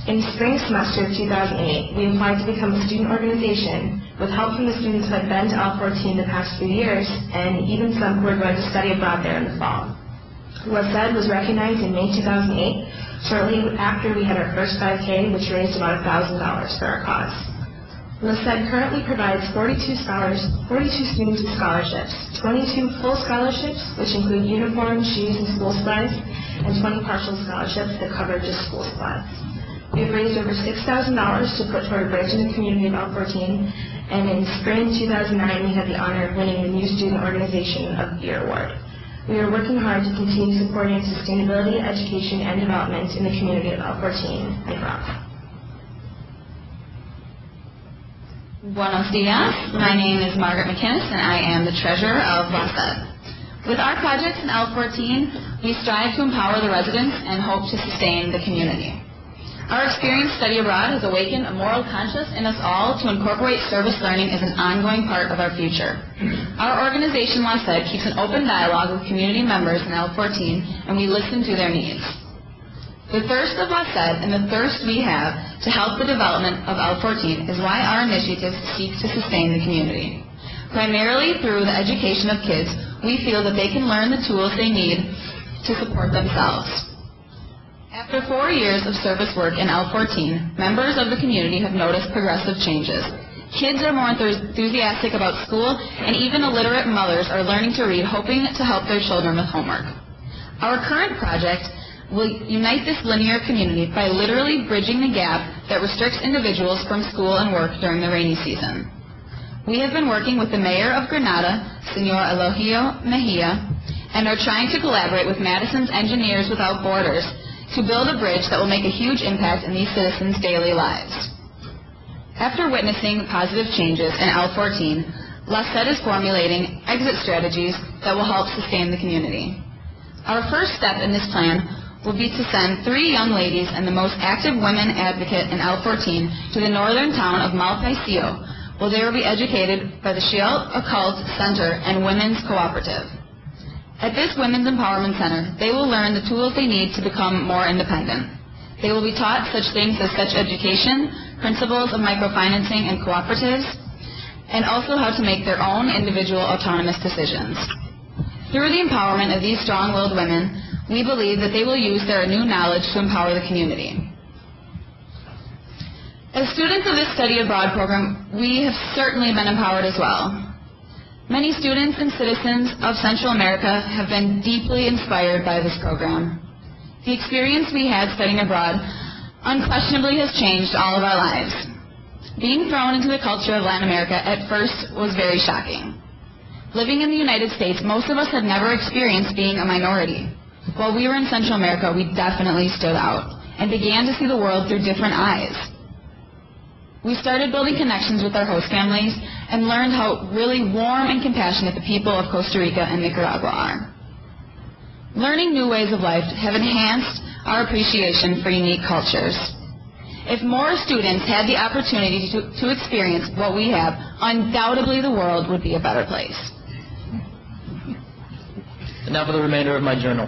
In spring semester of 2008, we applied to become a student organization with help from the students who had been to L14 the past few years, and even some who were going to study abroad there in the fall. LaSed was recognized in May 2008, shortly after we had our first 5K, which raised about $1,000 for our cause. LaSed currently provides 42 students with scholarships, 22 full scholarships, which include uniforms, shoes, and school supplies, and 20 partial scholarships that cover just school supplies. We have raised over $6,000 to put toward a bridge in the community of L14, and in spring 2009, we had the honor of winning the New Student Organization of the Year Award. We are working hard to continue supporting sustainability, education, and development in the community of L14, Nicaragua. Buenos dias. My name is Margaret McInnes, and I am the treasurer of LaSed. With our projects in L14, we strive to empower the residents and hope to sustain the community. Our experience study abroad has awakened a moral conscience in us all to incorporate service learning as an ongoing part of our future. Our organization, LaSed, keeps an open dialogue with community members in L14, and we listen to their needs. The thirst of LaSed and the thirst we have to help the development of L14 is why our initiatives seek to sustain the community. Primarily through the education of kids, we feel that they can learn the tools they need to support themselves. After 4 years of service work in L14, members of the community have noticed progressive changes. Kids are more enthusiastic about school, and even illiterate mothers are learning to read, hoping to help their children with homework. Our current project will unite this linear community by literally bridging the gap that restricts individuals from school and work during the rainy season. We have been working with the mayor of Granada, Senor Eloigio Mejia, and are trying to collaborate with Madison's Engineers Without Borders to build a bridge that will make a huge impact in these citizens' daily lives. After witnessing positive changes in L14, LaSed is formulating exit strategies that will help sustain the community. Our first step in this plan will be to send 3 young ladies and the most active women advocate in L14 to the northern town of Malpaisillo, where they will be educated by the Shield Occult Center and Women's Cooperative. At this Women's Empowerment Center, they will learn the tools they need to become more independent. They will be taught such things as sex education, principles of microfinancing and cooperatives, and also how to make their own individual autonomous decisions. Through the empowerment of these strong-willed women, we believe that they will use their new knowledge to empower the community. As students of this study abroad program, we have certainly been empowered as well. Many students and citizens of Central America have been deeply inspired by this program. The experience we had studying abroad unquestionably has changed all of our lives. Being thrown into the culture of Latin America at first was very shocking. Living in the United States, most of us had never experienced being a minority. While we were in Central America, we definitely stood out and began to see the world through different eyes. We started building connections with our host families and learned how really warm and compassionate the people of Costa Rica and Nicaragua are. Learning new ways of life have enhanced our appreciation for unique cultures. If more students had the opportunity to experience what we have, undoubtedly the world would be a better place. And now for the remainder of my journal.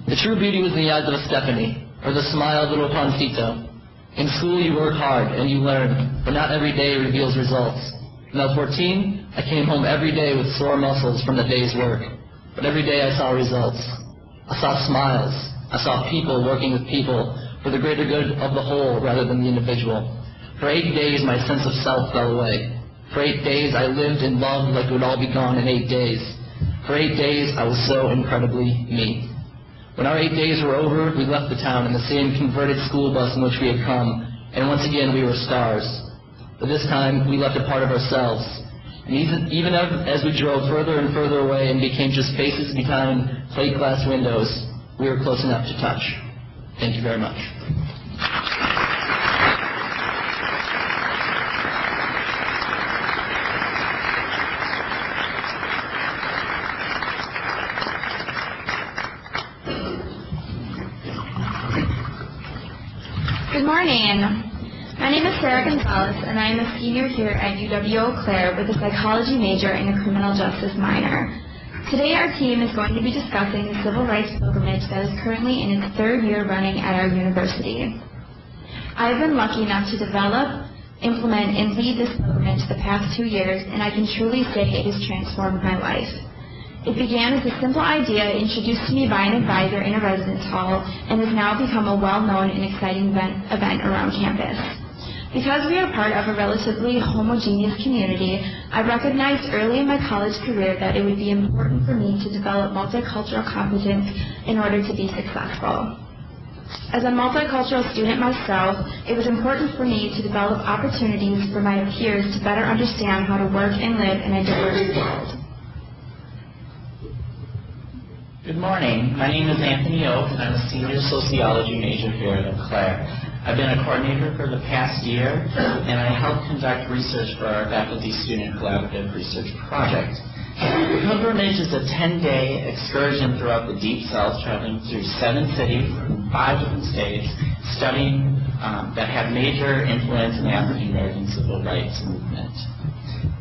The true beauty was in the eyes of a Stephanie, or the smile of little Pancito. In school you work hard and you learn, but not every day reveals results. In L14, I came home every day with sore muscles from the day's work, but every day I saw results. I saw smiles. I saw people working with people for the greater good of the whole rather than the individual. For 8 days my sense of self fell away. For 8 days I lived and loved like it would all be gone in 8 days. For 8 days I was so incredibly me. When our 8 days were over, we left the town in the same converted school bus in which we had come, and once again we were stars. But this time, we left a part of ourselves. And even as we drove further and further away and became just faces behind plate glass windows, we were close enough to touch. Thank you very much. Good morning. My name is Sarah Gonzalez, and I am a senior here at UW-Eau Claire with a psychology major and a criminal justice minor. Today our team is going to be discussing the civil rights pilgrimage that is currently in its third year running at our university. I have been lucky enough to develop, implement, and lead this pilgrimage the past 2 years, and I can truly say it has transformed my life. It began as a simple idea introduced to me by an advisor in a residence hall and has now become a well-known and exciting event around campus. Because we are part of a relatively homogeneous community, I recognized early in my college career that it would be important for me to develop multicultural competence in order to be successful. As a multicultural student myself, it was important for me to develop opportunities for my peers to better understand how to work and live in a diverse world. Good morning. My name is Anthony Oak, and I'm a senior sociology major here at Eau Claire. I've been a coordinator for the past year, and I help conduct research for our faculty-student collaborative research project. The pilgrimage is a 10-day excursion throughout the Deep South, traveling through 7 cities in 5 different states, studying that have major influence in the African-American civil rights movement.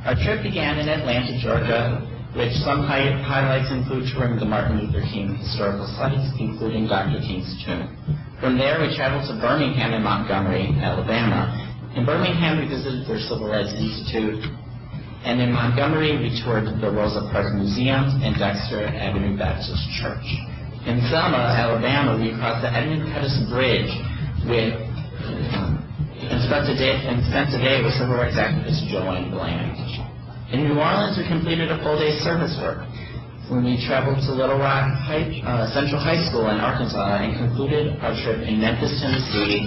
Our trip began in Atlanta, Georgia, which some highlights include touring the Martin Luther King historical sites, including Dr. King's tomb. From there, we traveled to Birmingham and Montgomery, Alabama. In Birmingham, we visited their Civil Rights Institute, and in Montgomery, we toured the Rosa Parks Museum and Dexter Avenue Baptist Church. In Selma, Alabama, we crossed the Edmund Pettus Bridge and spent a day with civil rights activist Joanne Bland. In New Orleans, we completed a full-day service work when we traveled to Little Rock Central High School in Arkansas and concluded our trip in Memphis, Tennessee,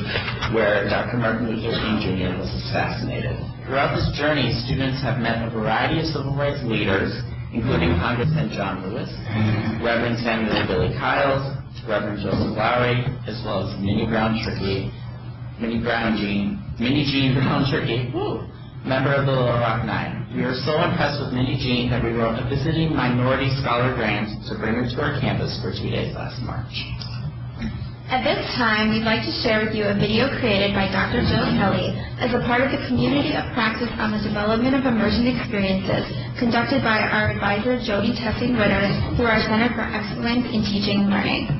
where Dr. Martin Luther King Jr. was assassinated. Throughout this journey, students have met a variety of civil rights leaders, including Congressman John Lewis, Reverend Samuel Billy Kyles, Reverend Joseph Lowry, as well as Minnie Jean Brown Turkey, member of the Little Rock Nine. We were so impressed with Minnie Jean that we wrote a visiting minority scholar grant to bring her to our campus for 2 days last March. At this time, we'd like to share with you a video created by Dr. Jill Kelly as a part of the community of practice on the development of immersion experiences conducted by our advisor Jody Tessing-Witter through our Center for Excellence in Teaching and Learning.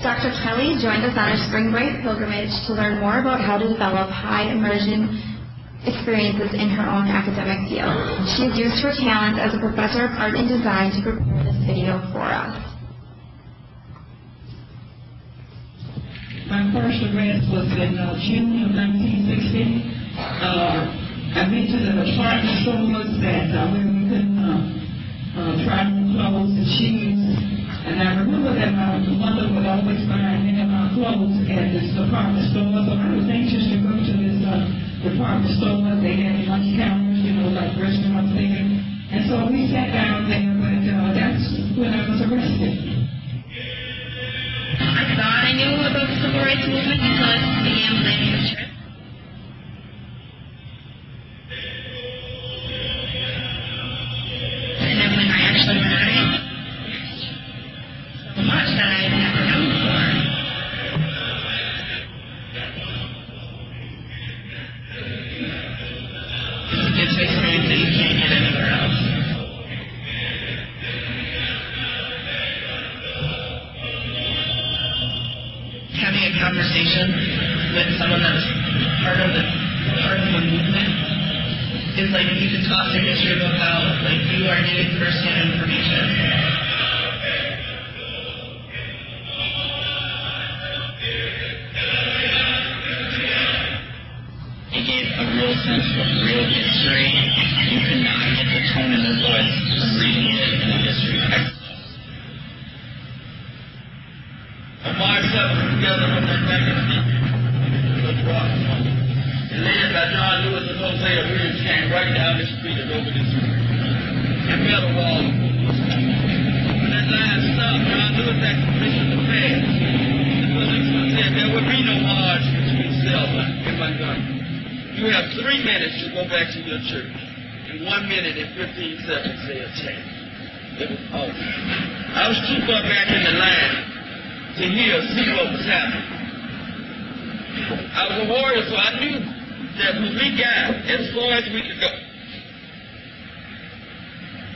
Dr. Kelly joined us on our spring break pilgrimage to learn more about how to develop high immersion experiences in her own academic field. She has used her talents as a professor of art and design to prepare this video for us. My first arrest was in June of 1960. I went to the department stores that where we couldn't try on clothes and shoes. And I remember that my mother would always find many of my clothes at this department store, so I was anxious to go to this department store. They had lunch counters, like restaurants there. And so we sat down there, but that's when I was arrested. I thought I knew about the civil rights movement until I began planning the trip. And then when I actually learned so much that I had never known before. It's an experience that you can't get anywhere else. Having a conversation with someone that's part of the movement is like you can talk to history about how you are getting first-hand information. It gave a real sense of real history. You could not get the tone in their voice from reading it in a history textbook. together on that back and and led by John Lewis and Hosea Williams came right down the street and over this street and met a wall. When that line stopped, John Lewis asked permission to pass. The policeman said there would be no march between Selma and Montgomery. You have 3 minutes to go back to your church. In 1 minute and 15 seconds, they attacked. It was awful. I was too far back in the line to see what was happening. I was a warrior, so I knew that when we got as far as we could go,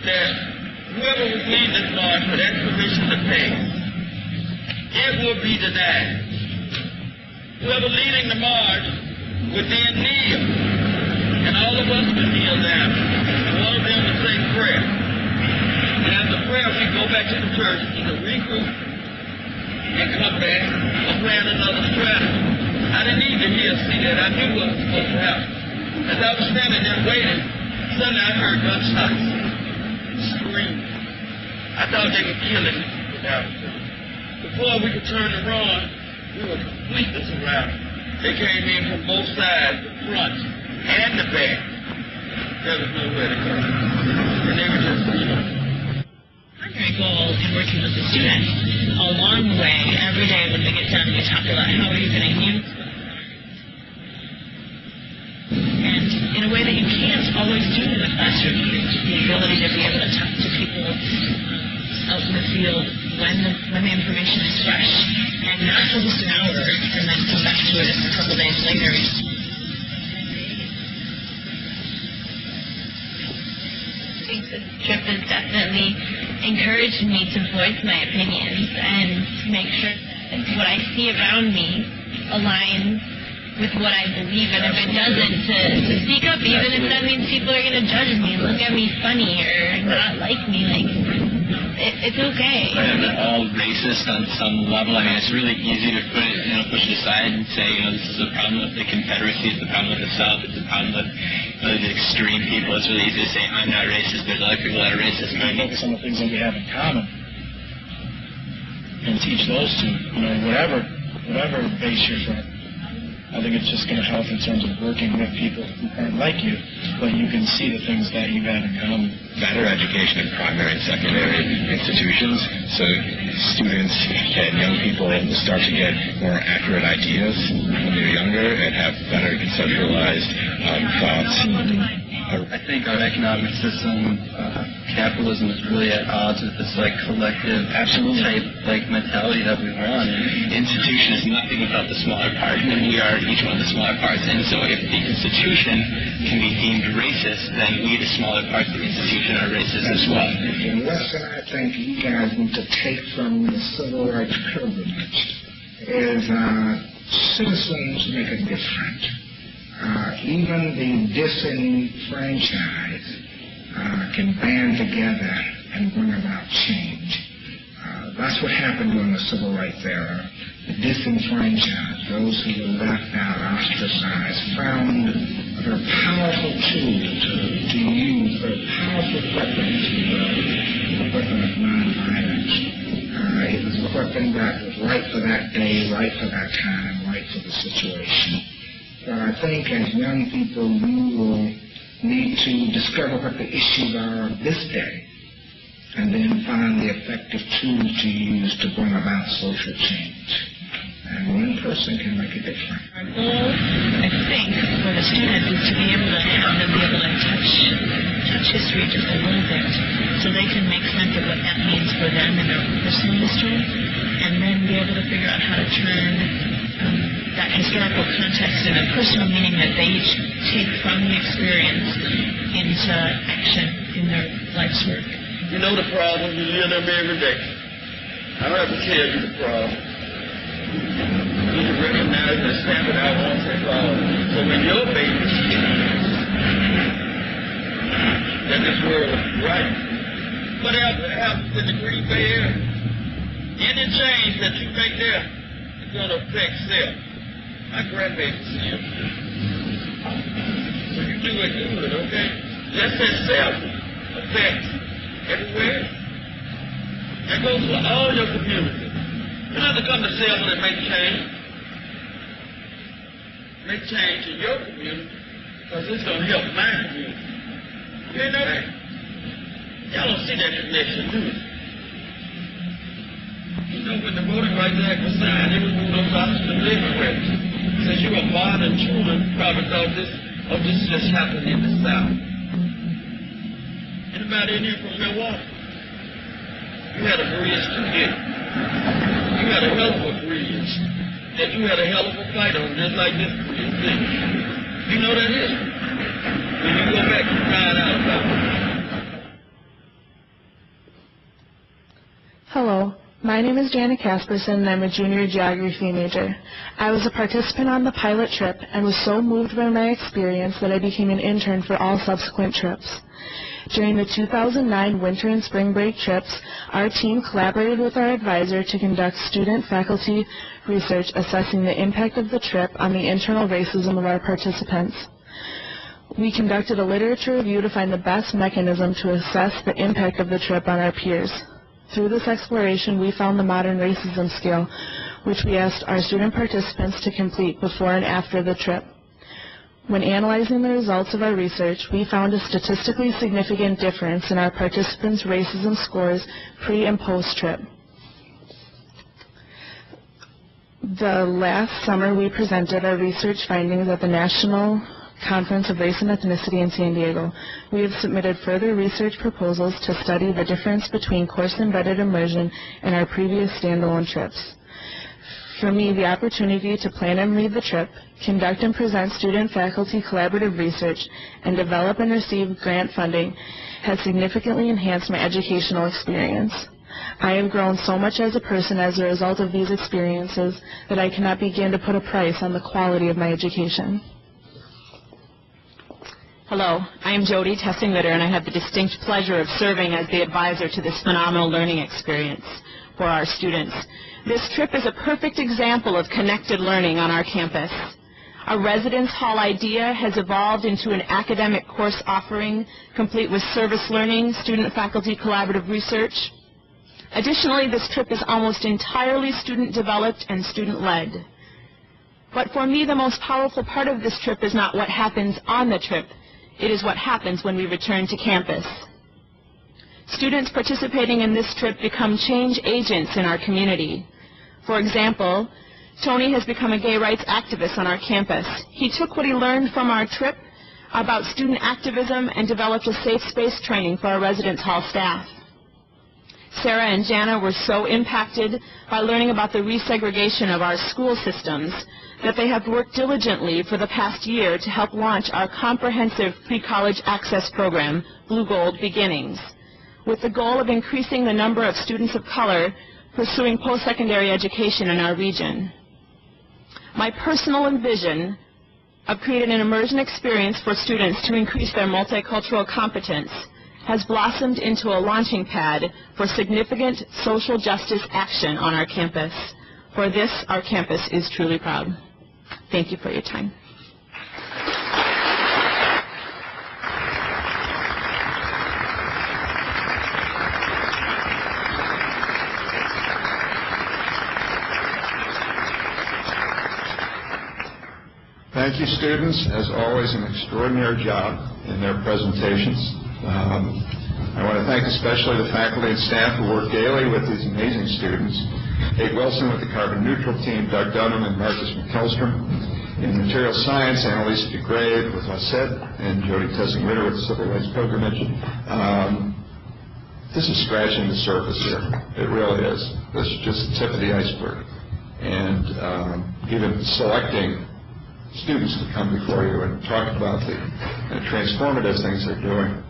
that whoever was leading this march would ask permission to pass. It would be denied. Whoever leading the march would then kneel, and all of us would kneel down, and all of them would say prayer. And after prayer, we'd go back to the church to regroup and come back and plan another strategy. I didn't need to see that. I knew what was supposed to happen. As I was standing there waiting, suddenly I heard gunshots, screaming. I thought they were killing me. Before we could turn and run, we were completely surrounded. They came in from both sides, the front and the back. There was nowhere to go. And they were just primary goal in working with the students along the way, every day when they get done, we talk about how are you going to use them. And in a way that you can't always do in the classroom, the ability to be able to talk to people out in the field when the information is fresh, and not for just an hour, and then come back to it a couple days later. I think this trip has definitely encouraged me to voice my opinions and make sure that what I see around me aligns with what I believe, and if it doesn't, to speak up, even if that means people are going to judge me and look at me funny or not like me, like, it's okay. We're all racist on some level. I mean, it's really easy to push it aside and say, this is a problem with the Confederacy, it's a problem with the South, it's a problem with the extreme people. It's really easy to say, I'm not racist, there's other people that are racist. And focus on the things that we have in common and teach those two, whatever base you're from. I think it's just going to help in terms of working with people who aren't like you, but you can see the things that you have in common. Better education in primary and secondary institutions, so students and young people start to get more accurate ideas when they're younger and have better conceptualized thoughts. I think our economic system, capitalism, is really at odds with this collective type mentality that we want. Institution is nothing without the smaller part, and we are each one of the smaller parts. And so if the institution can be deemed racist, then we, the smaller parts of the institution, are racist as well. The lesson I think you guys need to take from the civil rights pilgrimage is citizens make a difference. Even the disenfranchised can band together and bring about change. That's what happened during the civil rights era. The disenfranchised, those who were left out, ostracized, found a very powerful tool to use, a very powerful weapon a weapon of nonviolence. It was a weapon that was right for that day, right for that time, right for the situation. But I think as young people, you will need to discover what the issues are of this day, and then find the effective tools to use to bring about social change. And one person can make a difference. Our goal, I think, for the students is to be able to have them be able to touch history just a little bit, so they can make sense of what that means for them in their personal history, and then be able to figure out how to turn that historical context and a personal meaning that they each take from the experience into action in their life's work. You know the problem, you live them every day. I don't have to tell you the problem. You can recognize and stamp it out once and for all. So when your baby that this world is right, whatever happens in the Green Bay area, any change that you make there is going to affect self. My grandbaby's here. So you do it, okay? Just as self affects everywhere. That goes for all your communities. You're not going to say that make change. Make change in your community, because it's going to help my community. You know that? Y'all don't see that connection, do you? You know, when the Voting Rights Act was signed, it was one of those options everywhere. Since you were born and children, probably thought this just happened in the South. Anybody in here from Milwaukee? You had a bridge too, didn't you? You had a hell of a bridge that you had a hell of a fight on, just like this bridge, didn't you? You know that history? When you go back and find out about it. Hello, my name is Jana Casperson and I'm a junior geography major. I was a participant on the pilot trip and was so moved by my experience that I became an intern for all subsequent trips. During the 2009 winter and spring break trips, our team collaborated with our advisor to conduct student-faculty research assessing the impact of the trip on the internal racism of our participants. We conducted a literature review to find the best mechanism to assess the impact of the trip on our peers. Through this exploration, we found the modern racism scale, which we asked our student participants to complete before and after the trip. When analyzing the results of our research, we found a statistically significant difference in our participants' racism scores pre- and post-trip. The last summer, we presented our research findings at the National Conference of Race and Ethnicity in San Diego. We have submitted further research proposals to study the difference between course-embedded immersion and our previous standalone trips. For me, the opportunity to plan and lead the trip, conduct and present student-faculty collaborative research, and develop and receive grant funding has significantly enhanced my educational experience. I have grown so much as a person as a result of these experiences that I cannot begin to put a price on the quality of my education. Hello, I am Jody Tessing-Litter, and I have the distinct pleasure of serving as the advisor to this phenomenal learning experience for our students. This trip is a perfect example of connected learning on our campus. Our residence hall idea has evolved into an academic course offering, complete with service learning, student-faculty collaborative research. Additionally, this trip is almost entirely student-developed and student-led. But for me, the most powerful part of this trip is not what happens on the trip. It is what happens when we return to campus. Students participating in this trip become change agents in our community. For example, Tony has become a gay rights activist on our campus. He took what he learned from our trip about student activism and developed a safe space training for our residence hall staff. Sarah and Jana were so impacted by learning about the resegregation of our school systems that they have worked diligently for the past year to help launch our comprehensive pre-college access program, Blue Gold Beginnings, with the goal of increasing the number of students of color pursuing post-secondary education in our region. My personal vision of creating an immersion experience for students to increase their multicultural competence has blossomed into a launching pad for significant social justice action on our campus. For this, our campus is truly proud. Thank you for your time. Thank you, students. As always, an extraordinary job in their presentations. I want to thank especially the faculty and staff who work daily with these amazing students. Kate Wilson with the Carbon Neutral team, Doug Dunham and Marcus McKellstrom. In material science, Annalisa DeGrave with LaSed, and Jody Tessing-Ritter with the Civil Rights Pilgrimage. This is scratching the surface here. It really is. This is just the tip of the iceberg. And even selecting students to come before you and talk about the transformative things they're doing.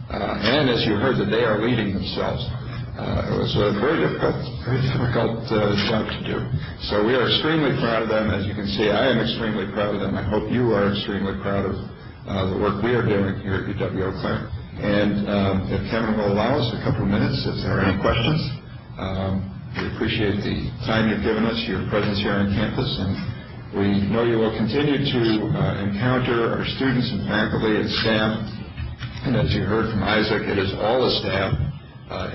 And as you heard, that they are leading themselves. It was a very difficult job to do. So we are extremely proud of them. As you can see, I am extremely proud of them. I hope you are extremely proud of the work we are doing here at UW-Eau Claire. And if Kevin will allow us a couple of minutes, if there are any questions, we appreciate the time you've given us, your presence here on campus, and we know you will continue to encounter our students and faculty and staff. And as you heard from Isaac, it is all the staff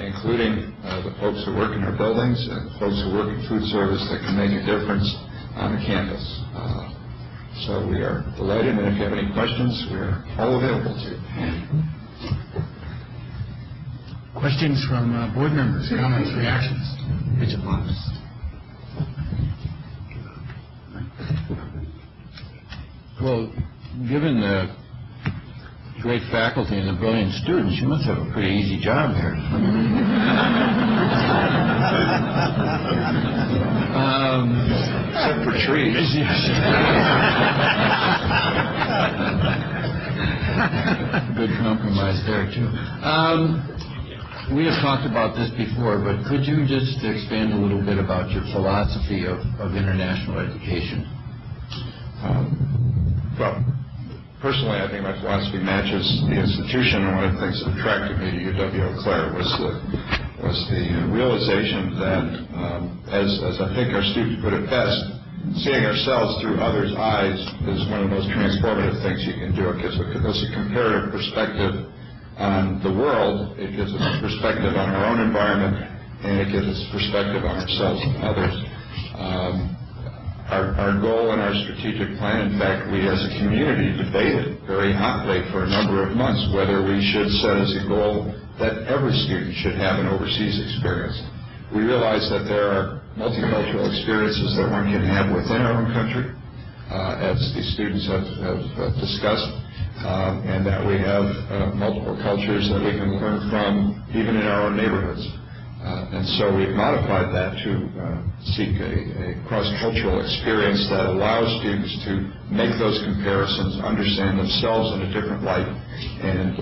including the folks who work in our buildings and the folks who work in food service that can make a difference on the campus. So we are delighted, and if you have any questions, we are all available to you. Questions from board members, comments, reactions? Regent Lopes. Well, given the great faculty and the brilliant students, you must have a pretty easy job here. Except for trees. Good compromise there, too. We have talked about this before, but could you just expand a little bit about your philosophy of international education? Well, personally, I think my philosophy matches the institution, and one of the things that attracted me to UW-Eau was the realization that, as I think our students put it best, seeing ourselves through others' eyes is one of the most transformative things you can do. It gives us a comparative perspective on the world, it gives us a perspective on our own environment, and it gives us perspective on ourselves and others. Our goal in our strategic plan, in fact, we as a community debated very hotly for a number of months whether we should set as a goal that every student should have an overseas experience. We realize that there are multicultural experiences that one can have within our own country, as the students have discussed, and that we have multiple cultures that we can learn from even in our own neighborhoods. And so we've modified that to seek a cross-cultural experience that allows students to make those comparisons, understand themselves in a different light, and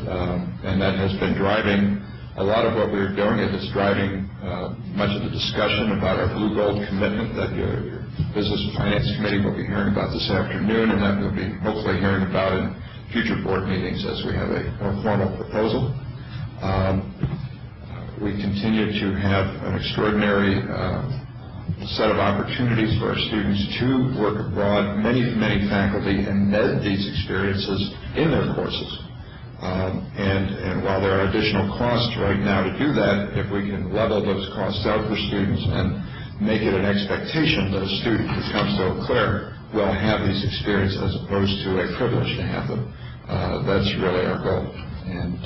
that has been driving a lot of what we're doing. It is driving much of the discussion about our Blue Gold commitment that your Business and Finance Committee will be hearing about this afternoon, and that we'll be hopefully hearing about in future board meetings as we have a more formal proposal. We continue to have an extraordinary set of opportunities for our students to work abroad. Many faculty embed these experiences in their courses. And while there are additional costs right now to do that, if we can level those costs out for students and make it an expectation that a student who comes to Eau Claire will have these experiences as opposed to a privilege to have them, that's really our goal. And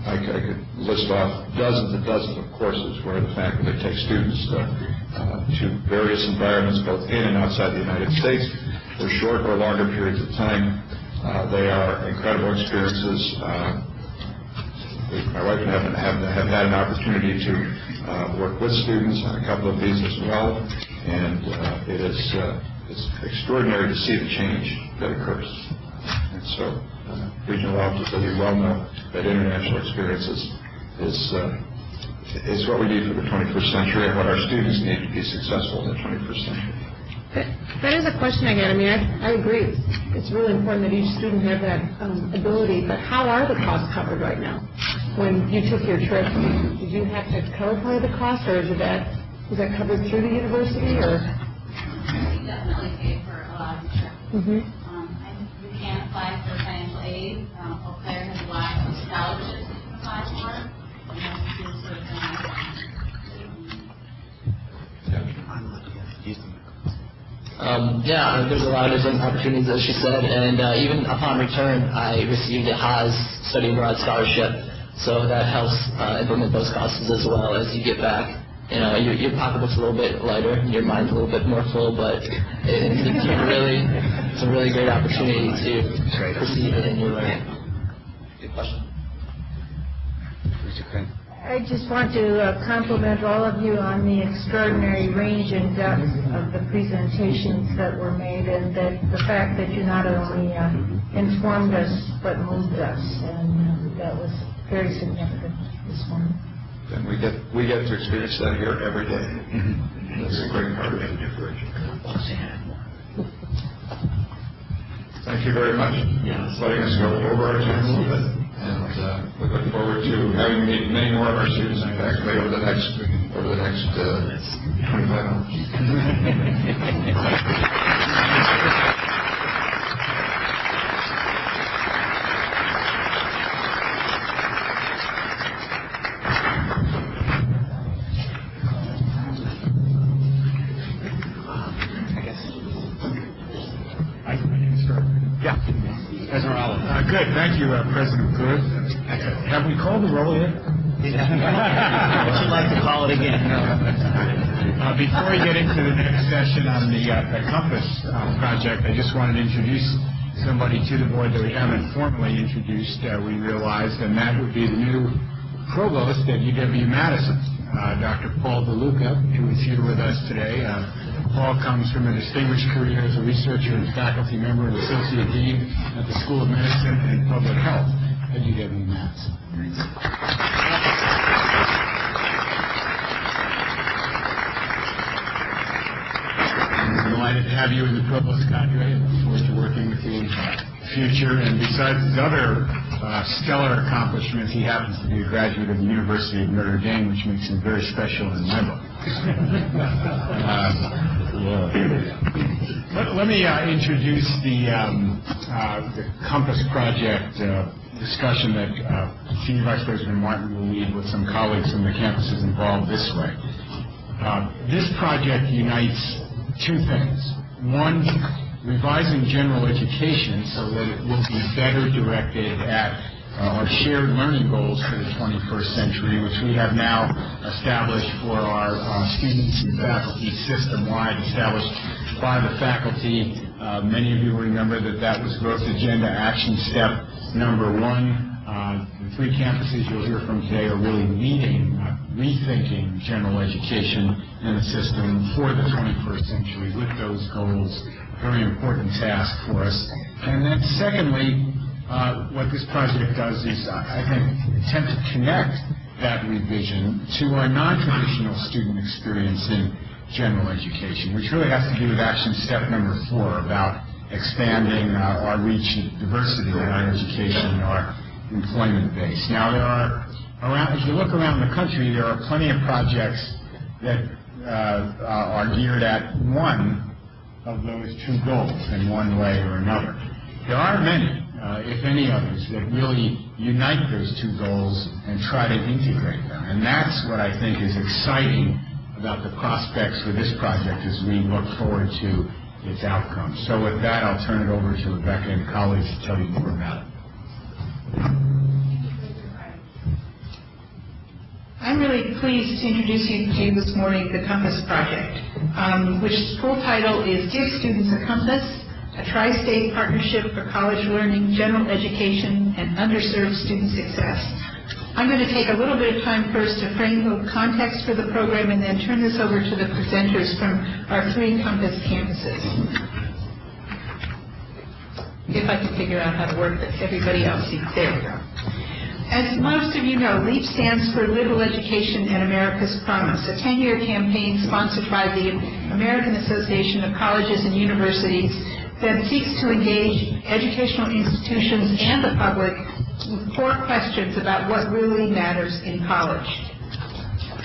I could list off dozens and dozens of courses where the faculty take students to various environments, both in and outside the United States, for short or longer periods of time. They are incredible experiences. My wife and I have had an opportunity to work with students on a couple of these as well, and it's extraordinary to see the change that occurs. And so, regional offices, as you well know, that international experiences is what we need for the 21st century and what our students need to be successful in the 21st century. That is a question I get. I mean, I agree. It's really important that each student have that ability, but how are the costs covered right now? When you took your trip, did you have to cover part of the cost, or was that covered through the university, or? We definitely paid for a lot of the trip. Mm-hmm. You can't apply for financial aid. Eau Claire has a lot of scholarships you can apply for. And most students would have Yeah, there's a lot of different opportunities, as she said, and even upon return, I received a Haas Study Abroad scholarship, so that helps implement those costs as well as you get back. You know, your pocketbook's a little bit lighter, your mind's a little bit more full, but it's a really great opportunity to proceed in your learning. Good question. I just want to compliment all of you on the extraordinary range and depth of the presentations that were made, and that the fact that you not only informed us but moved us, and that was very significant this morning. And we get to experience that here every day. That's a great part of it. Thank you very much for letting us go over our time a little bit. And we look forward to having many more of our students and faculty over the next 25 hours. Good, thank you, President Pruitt. Have we called the roll yet? Would you like to call it again? Before we get into the next session on the Compass project, I just wanted to introduce somebody to the board that we haven't formally introduced, we realized, and that would be the new provost at UW-Madison, Dr. Paul DeLuca, who is here with us today. Paul comes from a distinguished career as a researcher and faculty member and associate dean at the School of Medicine and Public Health at UW-Madison. I'm delighted to have you in the provost cadre and look forward to working with you in the future. And besides his other stellar accomplishments, he happens to be a graduate of the University of Notre Dame, which makes him very special in my book. Let me introduce the Compass Project discussion that Senior Vice President Martin will lead with some colleagues from the campuses involved this way. This project unites two things. One, revising general education so that it will be better directed at our shared learning goals for the 21st century, which we have now established for our students and faculty system-wide, established by the faculty. Many of you will remember that was Growth Agenda Action Step number 1. The 3 campuses you'll hear from today are really leading, rethinking general education in the system for the 21st century with those goals. Very important task for us. And then secondly, what this project does is, I think, attempt to connect that revision to our non-traditional student experience in general education, which really has to do with action step number 4 about expanding our reach of diversity in our education and our employment base. Now, if you look around the country, there are plenty of projects that are geared at one of those 2 goals in one way or another. There are many, if any others, that really unite those 2 goals and try to integrate them. And that's what I think is exciting about the prospects for this project as we look forward to its outcomes. So with that, I'll turn it over to Rebecca and colleagues to tell you more about it. I'm really pleased to introduce you to this morning the Compass Project, which full title is Give Students a Compass, a Tri-State Partnership for College Learning, General Education, and Underserved Student Success. I'm going to take a little bit of time first to frame the context for the program and then turn this over to the presenters from our 3 Compass campuses. If I can figure out how to work this, everybody else sees. There we go. As most of you know, LEAP stands for Liberal Education and America's Promise, a 10-year campaign sponsored by the American Association of Colleges and Universities that seeks to engage educational institutions and the public with 4 questions about what really matters in college.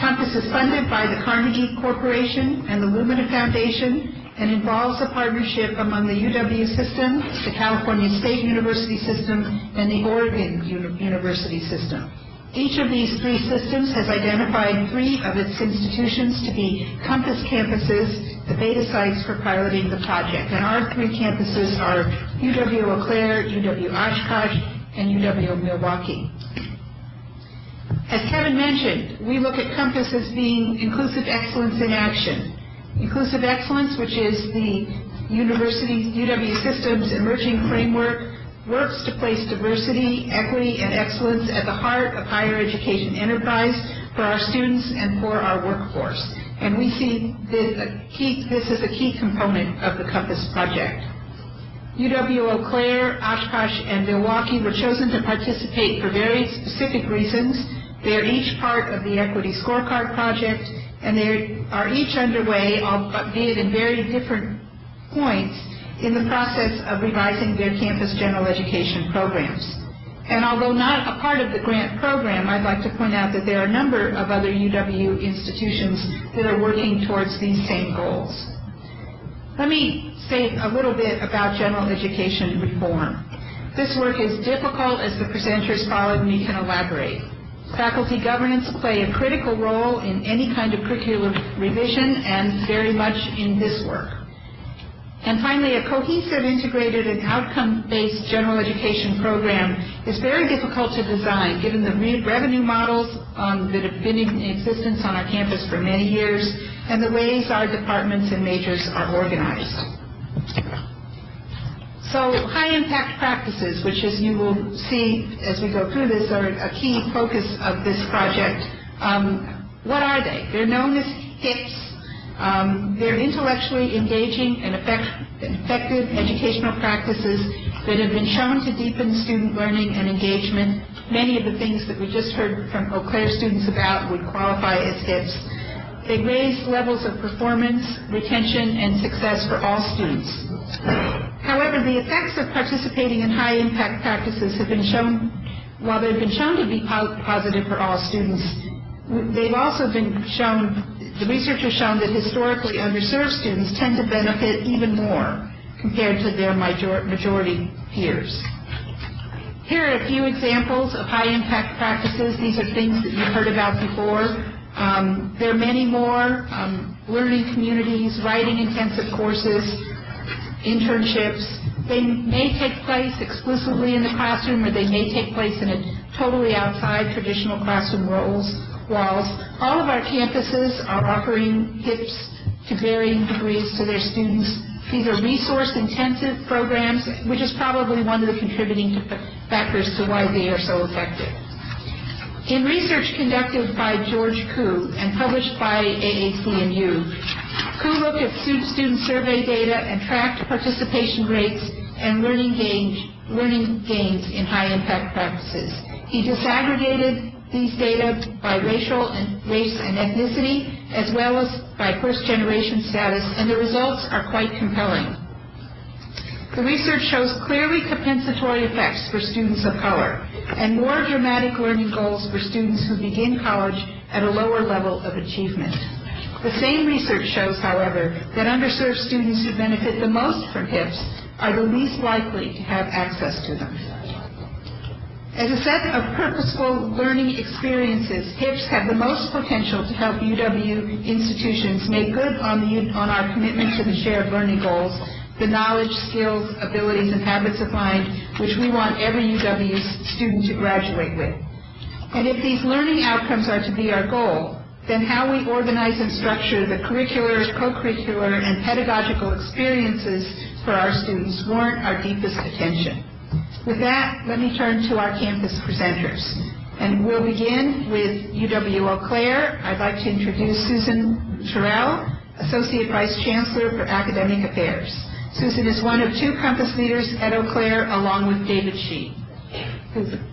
Compass is funded by the Carnegie Corporation and the Lumina Foundation and involves a partnership among the UW system, the California State University system, and the Oregon University system. Each of these 3 systems has identified 3 of its institutions to be Compass campuses, the beta sites for piloting the project. And our 3 campuses are UW-Eau Claire, UW-Oshkosh, and UW-Milwaukee. As Kevin mentioned, we look at Compass as being inclusive excellence in action. Inclusive excellence, which is the UW system's emerging framework, works to place diversity, equity, and excellence at the heart of higher education enterprise for our students and for our workforce. And we see this as a key component of the Compass project. UW-Eau Claire, Oshkosh, and Milwaukee were chosen to participate for very specific reasons. They are each part of the Equity Scorecard project, and they are each underway, albeit in very different points, in the process of revising their campus general education programs. And although not a part of the grant program, I'd like to point out that there are a number of other UW institutions that are working towards these same goals. Let me say a little bit about general education reform. This work is difficult, as the presenters following me can elaborate. Faculty governance play a critical role in any kind of curricular revision and very much in this work. And finally, a cohesive, integrated, and outcome-based general education program is very difficult to design, given the revenue models that have been in existence on our campus for many years, and the ways our departments and majors are organized. So high-impact practices, which as you will see as we go through this, are a key focus of this project. What are they? They're known as HIPs. They're intellectually engaging and effective educational practices that have been shown to deepen student learning and engagement. Many of the things that we just heard from Eau Claire students about would qualify as HIPs. They raise levels of performance, retention, and success for all students. However, the effects of participating in high-impact practices have been shown, while they've been shown to be positive for all students, they've also been shown, the research has shown that historically underserved students tend to benefit even more compared to their majority peers. Here are a few examples of high-impact practices. These are things that you've heard about before. There are many more: learning communities, writing-intensive courses, internships. They may take place exclusively in the classroom, or they may take place in a totally outside traditional classroom walls. All of our campuses are offering HIPs to varying degrees to their students. These are resource-intensive programs, which is probably one of the contributing factors to why they are so effective. In research conducted by George Koo and published by AAC&U, Koo looked at student survey data and tracked participation rates and learning gains in high-impact practices. He disaggregated these data by race and ethnicity, as well as by first-generation status, and the results are quite compelling. The research shows clearly compensatory effects for students of color and more dramatic learning goals for students who begin college at a lower level of achievement. The same research shows, however, that underserved students who benefit the most from HIPs are the least likely to have access to them. As a set of purposeful learning experiences, HIPs have the most potential to help UW institutions make good on our commitment to the shared learning goals, the knowledge, skills, abilities, and habits of mind which we want every UW student to graduate with. And if these learning outcomes are to be our goal, then how we organize and structure the curricular, co-curricular, and pedagogical experiences for our students warrant our deepest attention. With that, let me turn to our campus presenters. And we'll begin with UW-Eau Claire. I'd like to introduce Susan Terrell, Associate Vice Chancellor for Academic Affairs. Susan is one of two campus leaders at Eau Claire, along with David Shee. Susan.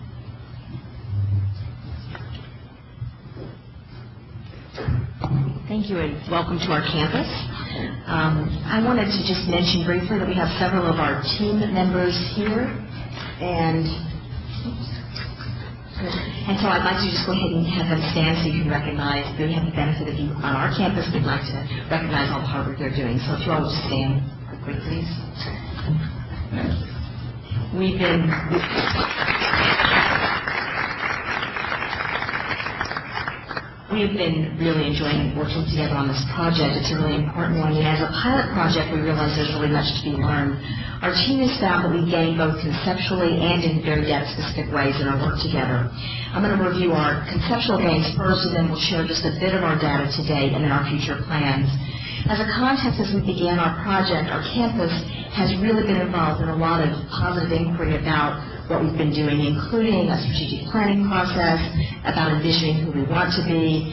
Thank you, and welcome to our campus. I wanted to just mention briefly that we have several of our team members here, and so I'd like to just go ahead and have them stand so you can recognize. We have the benefit of you on our campus. We'd like to recognize all the hard work they're doing. So if you all would just stand quickly, please. We've been really enjoying working together on this project. It's a really important one. And as a pilot project, we realize there's really much to be learned. Our team has found that we gain both conceptually and in very depth-specific ways in our work together. I'm going to review our conceptual gains first, and then we'll share just a bit of our data to date and then our future plans. As a context, as we began our project, our campus has really been involved in a lot of positive inquiry about what we've been doing, including a strategic planning process, about envisioning who we want to be,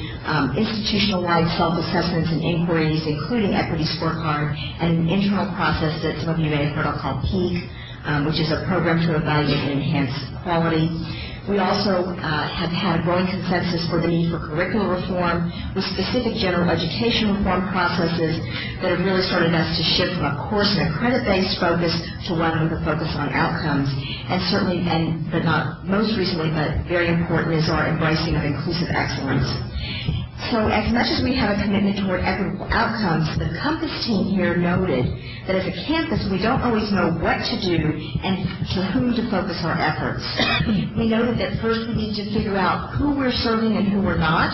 institutional-wide self-assessments and inquiries, including equity scorecard, and an internal process that some of you may have heard of called PEAK, which is a program to evaluate and enhance quality. We also have had a growing consensus for the need for curricular reform with specific general education reform processes that have really started us to shift from a course and a credit-based focus to one with a focus on outcomes. And certainly, but not most recently, but very important, is our embracing of inclusive excellence. So as much as we have a commitment toward equitable outcomes, the Compass team here noted that as a campus, we don't always know what to do and to whom to focus our efforts. We noted that first we need to figure out who we're serving and who we're not,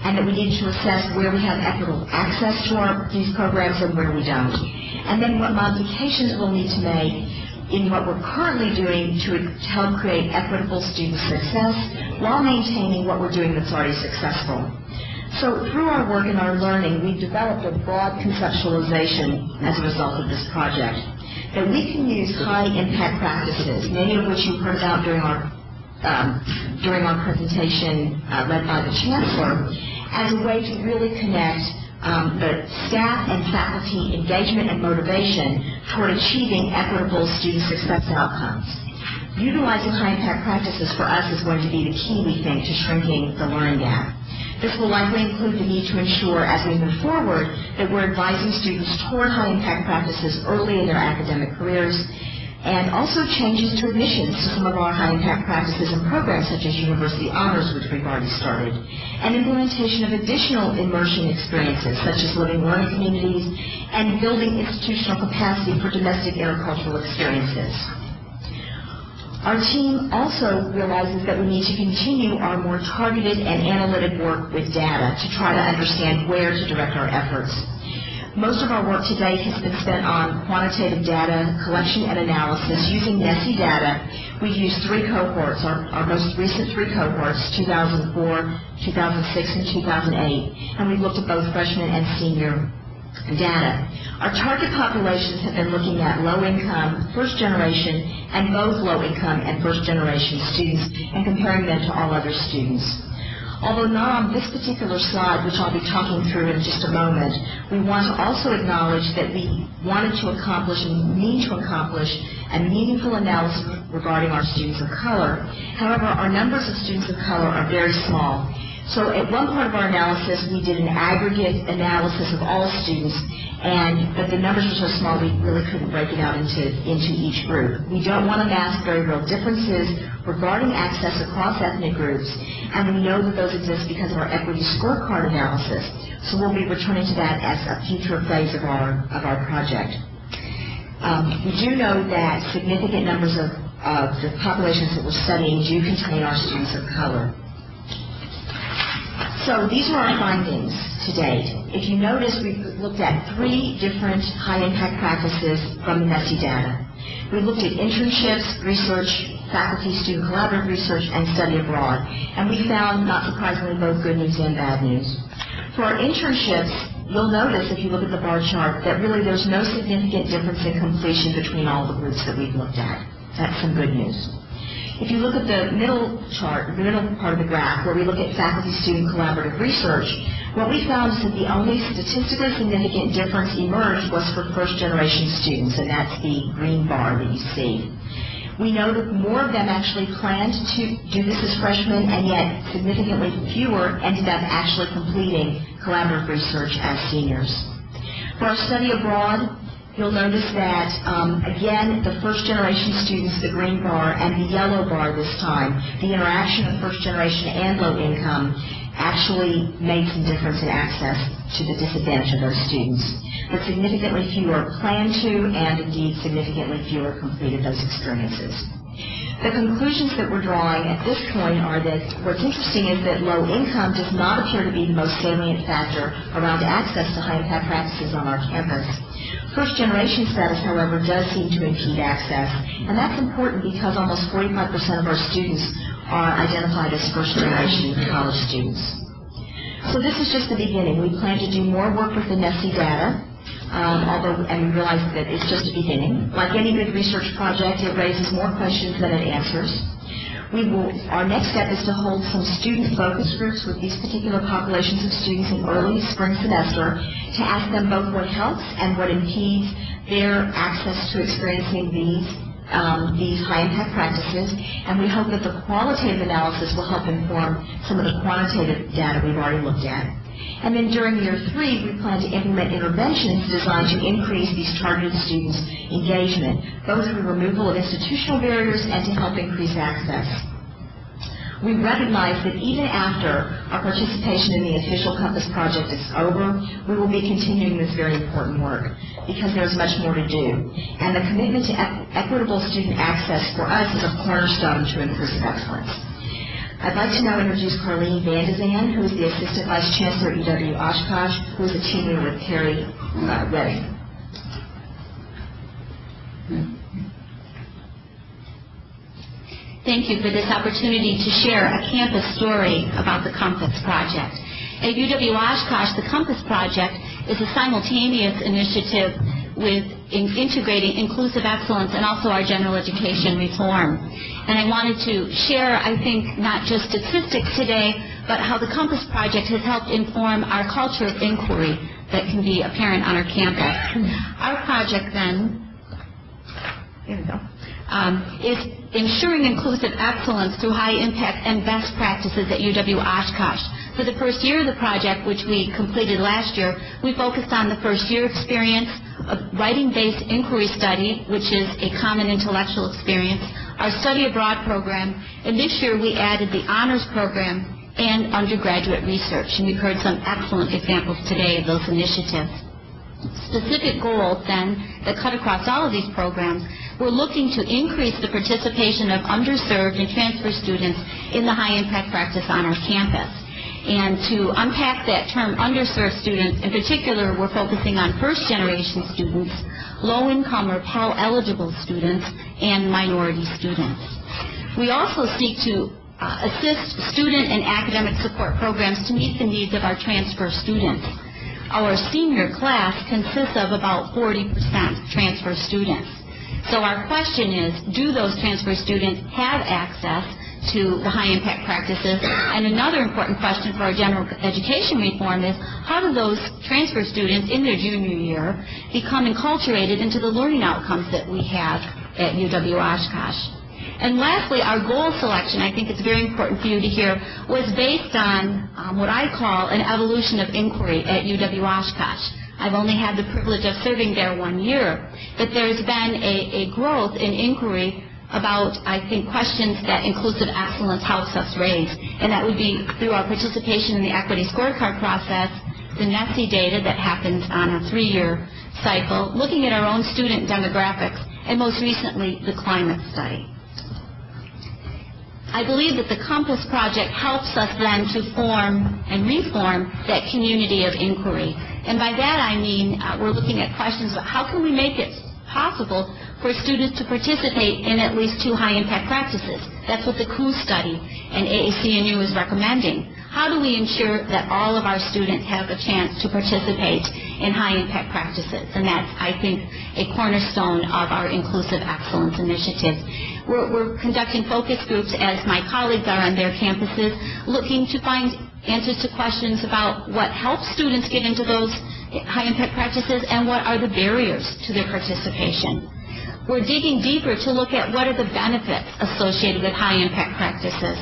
and that we needed to assess where we have equitable access to these programs and where we don't. And then what modifications we'll need to make in what we're currently doing to help create equitable student success while maintaining what we're doing that's already successful. So through our work and our learning, we've developed a broad conceptualization as a result of this project, that we can use high-impact practices, many of which you heard about during our presentation led by the Chancellor, as a way to really connect the staff and faculty engagement and motivation toward achieving equitable student success outcomes. Utilizing high-impact practices for us is going to be the key, we think, to shrinking the learning gap. This will likely include the need to ensure, as we move forward, that we're advising students toward high-impact practices early in their academic careers, and also changes to admissions to some of our high-impact practices and programs such as University Honors, which we've already started, and implementation of additional immersion experiences such as living learning communities and building institutional capacity for domestic intercultural experiences. Our team also realizes that we need to continue our more targeted and analytic work with data to try to understand where to direct our efforts. Most of our work to date has been spent on quantitative data collection and analysis using NESI data. We've used 3 cohorts, our most recent 3 cohorts, 2004, 2006, and 2008, and we've looked at both freshman and senior data. Our target populations have been looking at low-income, first-generation, and both low-income and first-generation students, and comparing them to all other students. Although not on this particular slide, which I'll be talking through in just a moment, we want to also acknowledge that we wanted to accomplish and need to accomplish a meaningful analysis regarding our students of color. However, our numbers of students of color are very small. So at one part of our analysis, we did an aggregate analysis of all students, but the numbers were so small we really couldn't break it out into each group. We don't want to mask very real differences regarding access across ethnic groups, and we know that those exist because of our equity scorecard analysis. So we'll be returning to that as a future phase of our project. We do know that significant numbers of the populations that we're studying do contain our students of color. So these are our findings to date. If you notice, we've looked at 3 different high-impact practices from the NESI data. We looked at internships, research, faculty-student collaborative research, and study abroad. And we found, not surprisingly, both good news and bad news. For our internships, you'll notice, if you look at the bar chart, that really there's no significant difference in completion between all the groups that we've looked at. That's some good news. If you look at the middle chart, the middle part of the graph, where we look at faculty-student collaborative research, what we found is that the only statistically significant difference emerged was for first-generation students, and that's the green bar that you see. We know that more of them actually planned to do this as freshmen, and yet significantly fewer ended up actually completing collaborative research as seniors. For our study abroad, you'll notice that, again, the first-generation students, the green bar, and the yellow bar this time, the interaction of first-generation and low-income actually made some difference in access to the disadvantage of those students. But significantly fewer planned to, and indeed significantly fewer completed those experiences. The conclusions that we're drawing at this point are that what's interesting is that low income does not appear to be the most salient factor around access to high-impact practices on our campus. First-generation status, however, does seem to impede access, and that's important because almost 45% of our students are identified as first-generation college students. So this is just the beginning. We plan to do more work with the NESI data, and we realize that it's just a beginning. Like any good research project, it raises more questions than it answers. Our next step is to hold some student focus groups with these particular populations of students in early spring semester to ask them both what helps and what impedes their access to experiencing these high-impact practices, and we hope that the qualitative analysis will help inform some of the quantitative data we've already looked at. And then during year 3, we plan to implement interventions designed to increase these targeted students' engagement, both through removal of institutional barriers and to help increase access. We recognize that even after our participation in the official Compass project is over, we will be continuing this very important work because there's much more to do. And the commitment to equitable student access for us is a cornerstone to inclusive excellence. I'd like to now introduce Carlene Vandezan, who is the Assistant Vice Chancellor at UW-Oshkosh, who is a teammate with Terry Redding. Thank you for this opportunity to share a campus story about the Compass Project. At UW-Oshkosh, the Compass Project is a simultaneous initiative with integrating inclusive excellence and also our general education reform. And I wanted to share, I think, not just statistics today, but how the Compass Project has helped inform our culture of inquiry that can be apparent on our campus. Our project then, there we go, is ensuring inclusive excellence through high impact and best practices at UW-Oshkosh. For the first year of the project, which we completed last year, we focused on the first year experience, a writing-based inquiry study, which is a common intellectual experience, our study abroad program, and this year we added the honors program and undergraduate research, and we've heard some excellent examples today of those initiatives. Specific goals, then, that cut across all of these programs, we're looking to increase the participation of underserved and transfer students in the high-impact practice on our campus. And to unpack that term, underserved students, in particular, we're focusing on first-generation students, low-income or Pell-eligible students, and minority students. We also seek to assist student and academic support programs to meet the needs of our transfer students. Our senior class consists of about 40% transfer students. So our question is, do those transfer students have access to the high-impact practices? And another important question for our general education reform is, how do those transfer students in their junior year become enculturated into the learning outcomes that we have at UW-Oshkosh? And lastly, our goal selection, I think it's very important for you to hear, was based on what I call an evolution of inquiry at UW-Oshkosh. I've only had the privilege of serving there 1 year, but there's been a growth in inquiry about, I think, questions that inclusive excellence helps us raise. And that would be through our participation in the equity scorecard process, the NESI data that happens on a 3-year cycle, looking at our own student demographics, and most recently, the climate study. I believe that the Compass Project helps us then to form and reform that community of inquiry. And by that I mean we're looking at questions about how can we make it possible for students to participate in at least 2 high-impact practices. That's what the COO study and AAC&U is recommending. How do we ensure that all of our students have a chance to participate in high-impact practices? And that's, I think, a cornerstone of our Inclusive Excellence Initiative. We're conducting focus groups, as my colleagues are on their campuses, looking to find answers to questions about what helps students get into those high-impact practices and what are the barriers to their participation. We're digging deeper to look at what are the benefits associated with high-impact practices.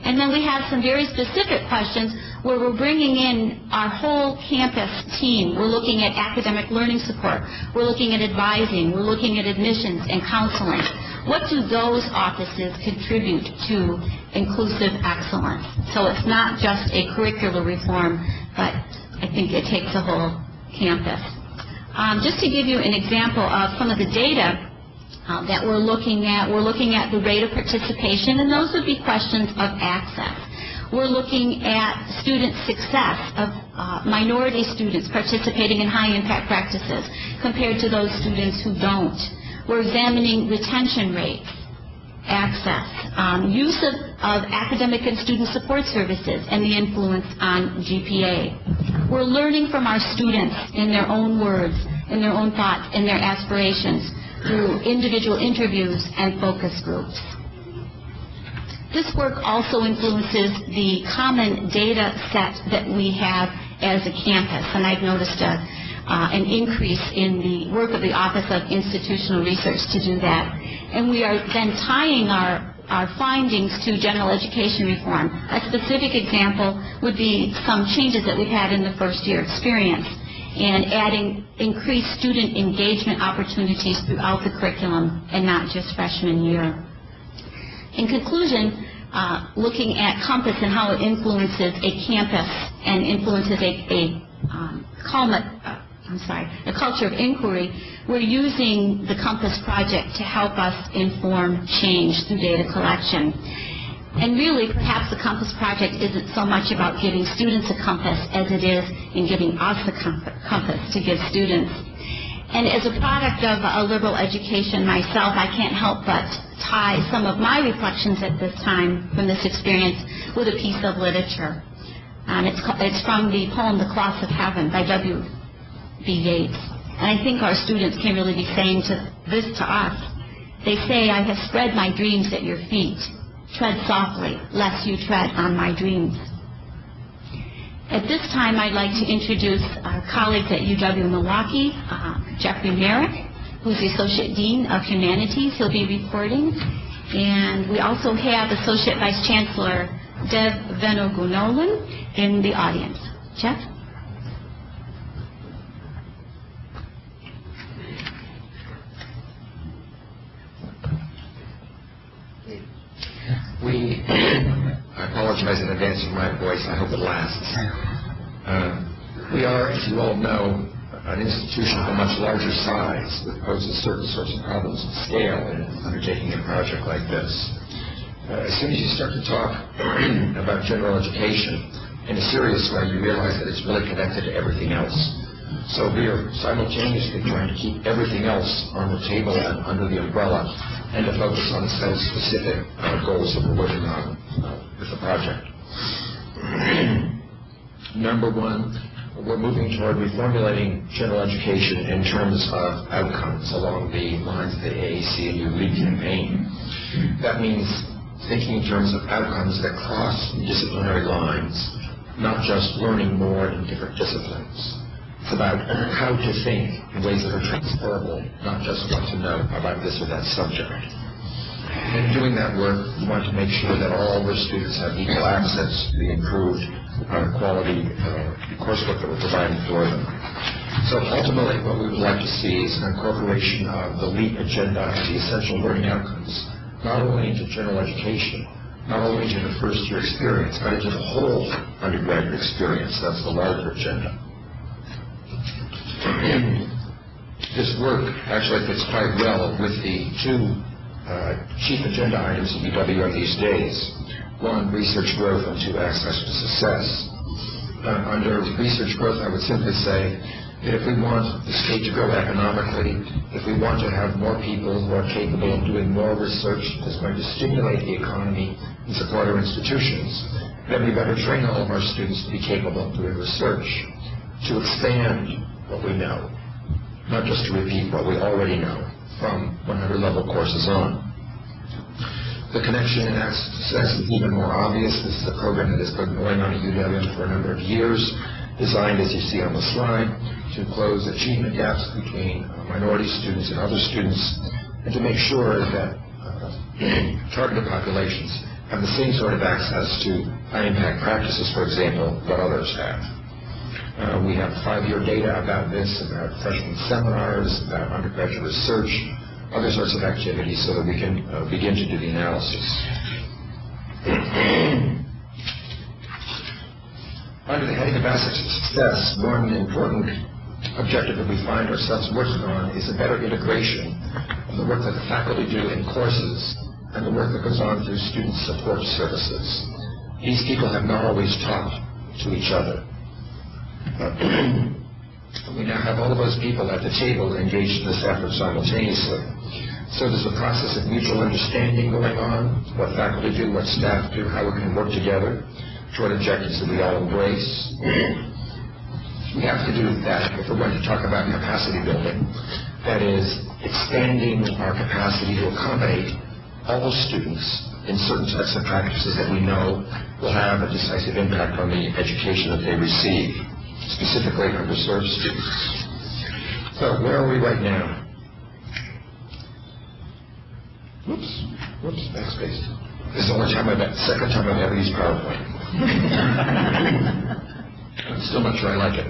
And then we have some very specific questions where we're bringing in our whole campus team. We're looking at academic learning support. We're looking at advising. We're looking at admissions and counseling. What do those offices contribute to inclusive excellence? So it's not just a curricular reform, but I think it takes a whole campus. Just to give you an example of some of the data that we're looking at the rate of participation, and those would be questions of access. We're looking at student success of minority students participating in high-impact practices compared to those students who don't. We're examining retention rates, access, use of academic and student support services, and the influence on GPA. We're learning from our students in their own words, in their own thoughts, in their aspirations, through individual interviews and focus groups. This work also influences the common data set that we have as a campus, and I've noticed an increase in the work of the Office of Institutional Research to do that. And we are then tying our findings to general education reform. A specific example would be some changes that we've had in the first year experience, and adding increased student engagement opportunities throughout the curriculum and not just freshman year. In conclusion, looking at Compass and how it influences a campus and influences a culture of inquiry, we're using the Compass Project to help us inform change through data collection. And really, perhaps the Compass Project isn't so much about giving students a compass as it is in giving us a compass to give students. And as a product of a liberal education myself, I can't help but tie some of my reflections at this time from this experience with a piece of literature. It's from the poem The Cloths of Heaven by W.B. Yeats. And I think our students can really be saying this to us. They say, I have spread my dreams at your feet. Tread softly, lest you tread on my dreams. At this time, I'd like to introduce our colleagues at UW-Milwaukee, Jeffrey Merrick, who's the Associate Dean of Humanities. He'll be reporting. And we also have Associate Vice Chancellor Dev Venogunolan in the audience. Jeff? I apologize in advance for my voice. I hope it lasts. We are, as you all know, an institution of a much larger size that poses certain sorts of problems of scale in undertaking a project like this. As soon as you start to talk about general education in a serious way, you realize that it's really connected to everything else. So we are simultaneously trying to keep everything else on the table and under the umbrella, and to focus on a set of specific goals that we're working on with the project. Number one, we're moving toward reformulating general education in terms of outcomes along the lines of the AAC and U Lead campaign. That means thinking in terms of outcomes that cross disciplinary lines, not just learning more in different disciplines. It's about how to think in ways that are transferable, not just what to know about this or that subject. In doing that work, we want to make sure that all of our students have equal access to the improved quality coursework that we're providing for them. So ultimately, what we would like to see is an incorporation of the LEAP agenda and the essential learning outcomes, not only into general education, not only into the first-year experience, but into the whole undergraduate experience. That's the larger agenda. This work actually fits quite well with the two chief agenda items at UW these days. One, research growth, and two, access to success. Under research growth, I would simply say that if we want the state to grow economically, if we want to have more people who are capable of doing more research that's going to stimulate the economy and support our institutions, then we better train all of our students to be capable of doing research, to expand what we know, not just to repeat what we already know from 100-level courses on. The connection and access to success is even more obvious. This is a program that has been going on at UW for a number of years, designed, as you see on the slide, to close achievement gaps between minority students and other students, and to make sure that targeted populations have the same sort of access to high-impact practices, for example, that others have. We have 5-year data about this, about freshman seminars, about undergraduate research, other sorts of activities, so that we can begin to do the analysis. Under the heading of access to success, one important objective that we find ourselves working on is a better integration of the work that the faculty do in courses and the work that goes on through student support services. These people have not always talked to each other. We now have all of those people at the table engaged in this effort simultaneously. So there's a process of mutual understanding going on, what faculty do, what staff do, how we can work together toward objectives that we all embrace. We have to do that if we're going to talk about capacity building. That is, expanding our capacity to accommodate all students in certain types of practices that we know will have a decisive impact on the education that they receive, specifically underserved students. So where are we right now? Whoops, backspace. This is the second time I've ever used PowerPoint. I'm still not sure I like it.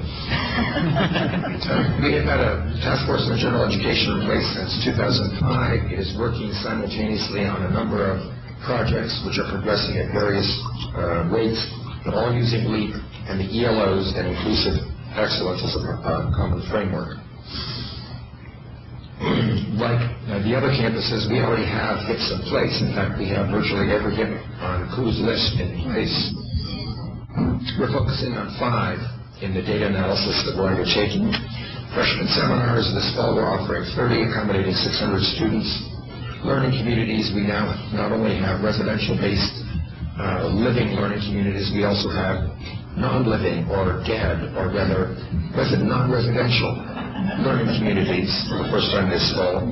We have had a task force on general education in place since 2005. It is working simultaneously on a number of projects which are progressing at various rates, but all using LEAP and the ELOs and inclusive excellence as a common framework. Like the other campuses, we already have HIPs in place. In fact, we have virtually every HIP on COO's list in place. We're focusing on 5 in the data analysis that we're undertaking. Freshman seminars this fall, we're offering 30, accommodating 600 students. Learning communities, we now not only have residential-based living learning communities, we also have non-living or GAD, or rather non-residential learning communities for the first time this fall.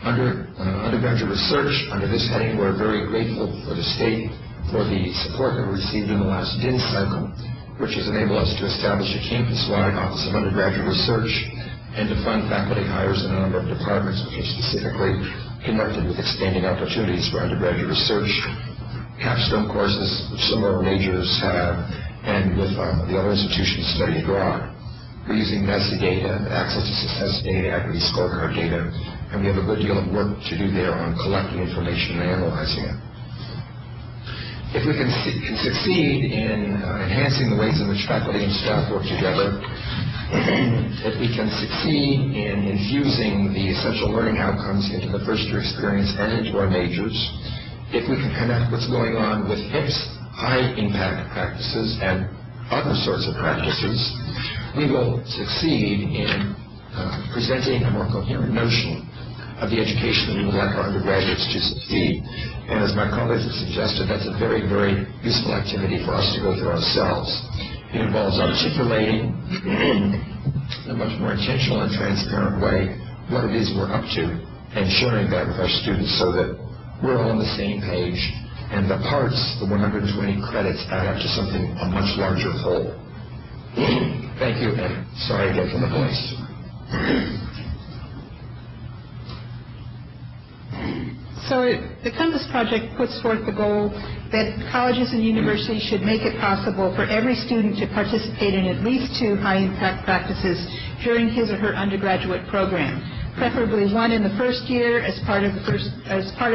Under undergraduate research, under this heading, we're very grateful for the state for the support that we received in the last DIN cycle, which has enabled us to establish a campus-wide Office of Undergraduate Research and to fund faculty hires in a number of departments which are specifically connected with expanding opportunities for undergraduate research, capstone courses, which some of our majors have, and with the other institutions studying abroad. We're using MESI data, access to success data, equity scorecard data, and we have a good deal of work to do there on collecting information and analyzing it. If we can succeed in enhancing the ways in which faculty and staff work together, if we can succeed in infusing the essential learning outcomes into the first-year experience and into our majors, if we can connect what's going on with HIPS, high-impact practices, and other sorts of practices, we will succeed in presenting a more coherent notion of the education that we would like our undergraduates to succeed. And as my colleagues have suggested, that's a very, very useful activity for us to go through ourselves. It involves articulating in a much more intentional and transparent way what it is we're up to and sharing that with our students so that we're all on the same page and the parts, the 120 credits, add up to something, a much larger whole. Thank you, and sorry again for the voice. So the Compass Project puts forth the goal that colleges and universities should make it possible for every student to participate in at least 2 high-impact practices during his or her undergraduate program, preferably 1 in the first year as part of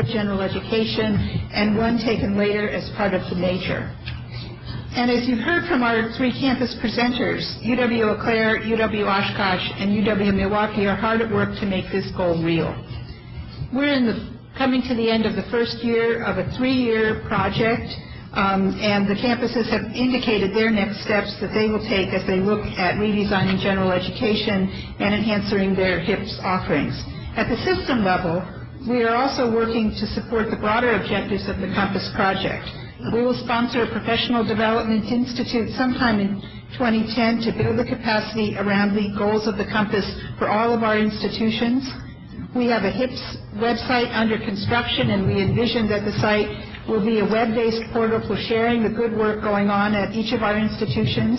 general education, and 1 taken later as part of the major. And as you've heard from our 3 campus presenters, UW-Eau Claire, UW-Oshkosh, and UW-Milwaukee are hard at work to make this goal real. We're coming to the end of the first year of a 3-year project, and the campuses have indicated their next steps that they will take as they look at redesigning general education and enhancing their HIPS offerings. At the system level, we are also working to support the broader objectives of the Compass Project. We will sponsor a professional development institute sometime in 2010 to build the capacity around the goals of the Compass for all of our institutions. We have a HIPS website under construction, and we envision that the site will be a web-based portal for sharing the good work going on at each of our institutions.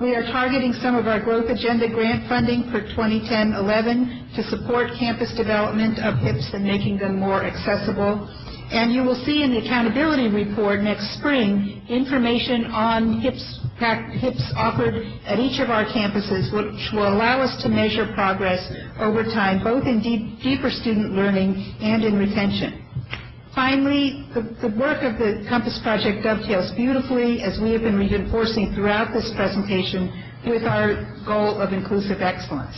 We are targeting some of our Growth Agenda grant funding for 2010-11 to support campus development of HIPS and making them more accessible. And you will see in the accountability report next spring information on HIPS offered at each of our campuses, which will allow us to measure progress over time, both in deeper student learning and in retention. Finally, the work of the Compass Project dovetails beautifully, as we have been reinforcing throughout this presentation, with our goal of inclusive excellence.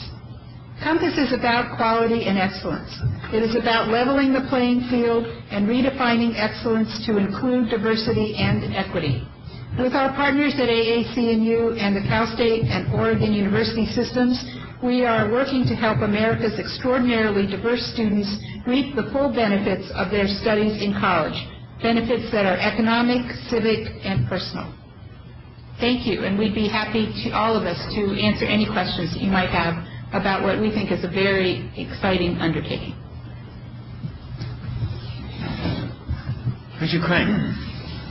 Compass is about quality and excellence. It is about leveling the playing field and redefining excellence to include diversity and equity. With our partners at AAC&U and the Cal State and Oregon University systems, we are working to help America's extraordinarily diverse students reap the full benefits of their studies in college, benefits that are economic, civic, and personal. Thank you, and we'd be happy, all of us, to answer any questions that you might have about what we think is a very exciting undertaking. Mr. Craig.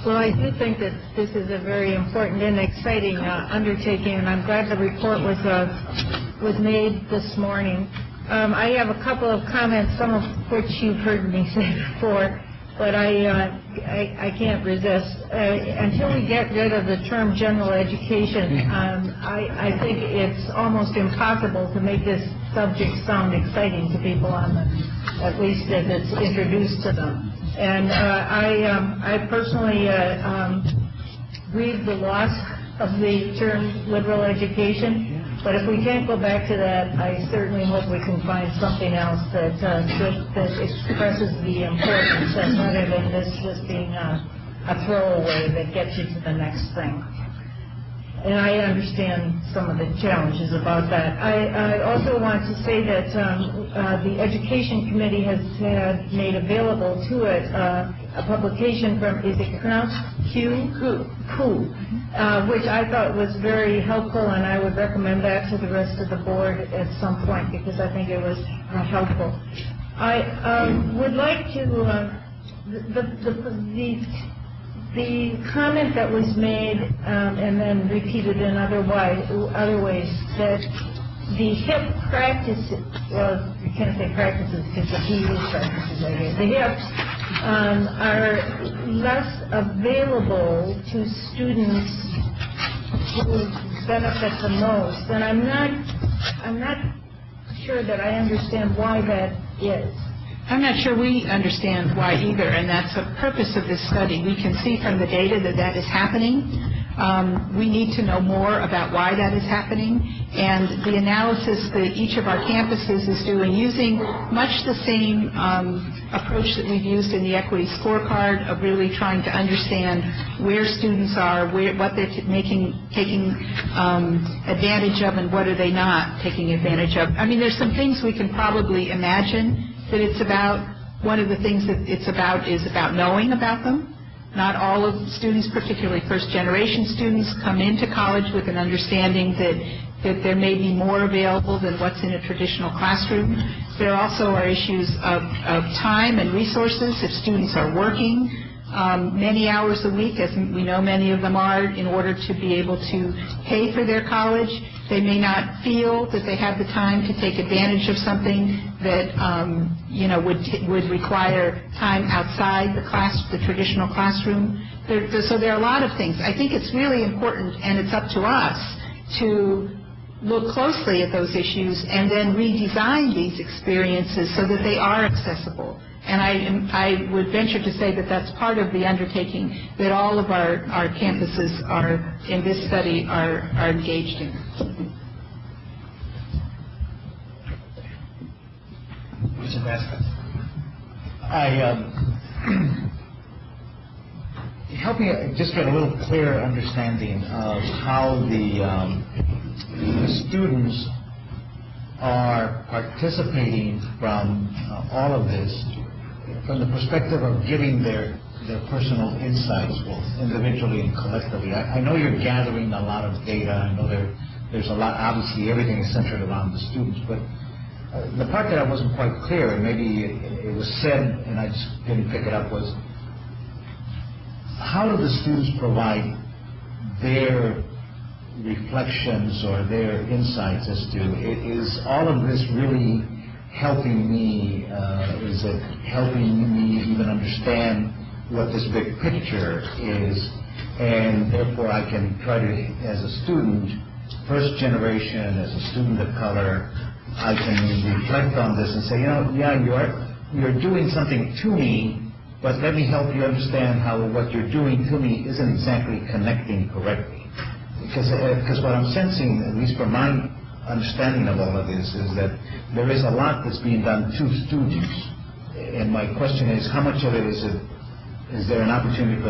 Well, I do think that this is a very important and exciting undertaking, and I'm glad the report was made this morning. I have a couple of comments, some of which you've heard me say before, but I can't resist. Until we get rid of the term general education, I think it's almost impossible to make this subject sound exciting to people at least as it's introduced to them. And I personally grieve the loss of the term liberal education. But if we can't go back to that, I certainly hope we can find something else that expresses the importance, and rather than this just being a throwaway that gets you to the next thing. And I understand some of the challenges about that. I also want to say that the Education Committee has made available to it a publication from, is it pronounced Coup, which I thought was very helpful, and I would recommend that to the rest of the board at some point because I think it was helpful. I would like to, the comment that was made and then repeated in other ways, that the HIP practices, well, you can't say practices because the PE practices, I guess, the HIPs are less available to students who benefit the most. And I'm not sure that I understand why that is. I'm not sure we understand why either, and that's the purpose of this study. We can see from the data that that is happening. We need to know more about why that is happening, and the analysis that each of our campuses is doing using much the same approach that we've used in the equity scorecard of really trying to understand where students are, what they're taking advantage of, and what are they not taking advantage of. I mean, there's some things we can probably imagine that it's about. One of the things that it's about is about knowing about them. Not all of students, particularly first-generation students, come into college with an understanding that there may be more available than what's in a traditional classroom. There also are issues of time and resources. If students are working many hours a week, as we know many of them are, in order to be able to pay for their college, they may not feel that they have the time to take advantage of something that would require time outside the traditional classroom. So there are a lot of things. I think it's really important, and it's up to us to look closely at those issues and then redesign these experiences so that they are accessible. And I would venture to say that that's part of the undertaking that all of our campuses are in this study are engaged in. Help me just get a little clearer understanding of how the students are participating from all of this from the perspective of giving their personal insights, both individually and collectively. I know you're gathering a lot of data. I know there's a lot, obviously everything is centered around the students, but the part that I wasn't quite clear, and maybe it was said and I just didn't pick it up, was how do the students provide their reflections or their insights as to, is all of this really helping me, is it helping me even understand what this big picture is, and therefore I can try to, as a student, first generation, as a student of color, I can reflect on this and say, yeah, you're doing something to me, but let me help you understand how what you're doing to me isn't exactly connecting correctly. Because what I'm sensing, at least from my understanding of all of this, is that there is a lot that's being done to students. And my question is, how much of it is there an opportunity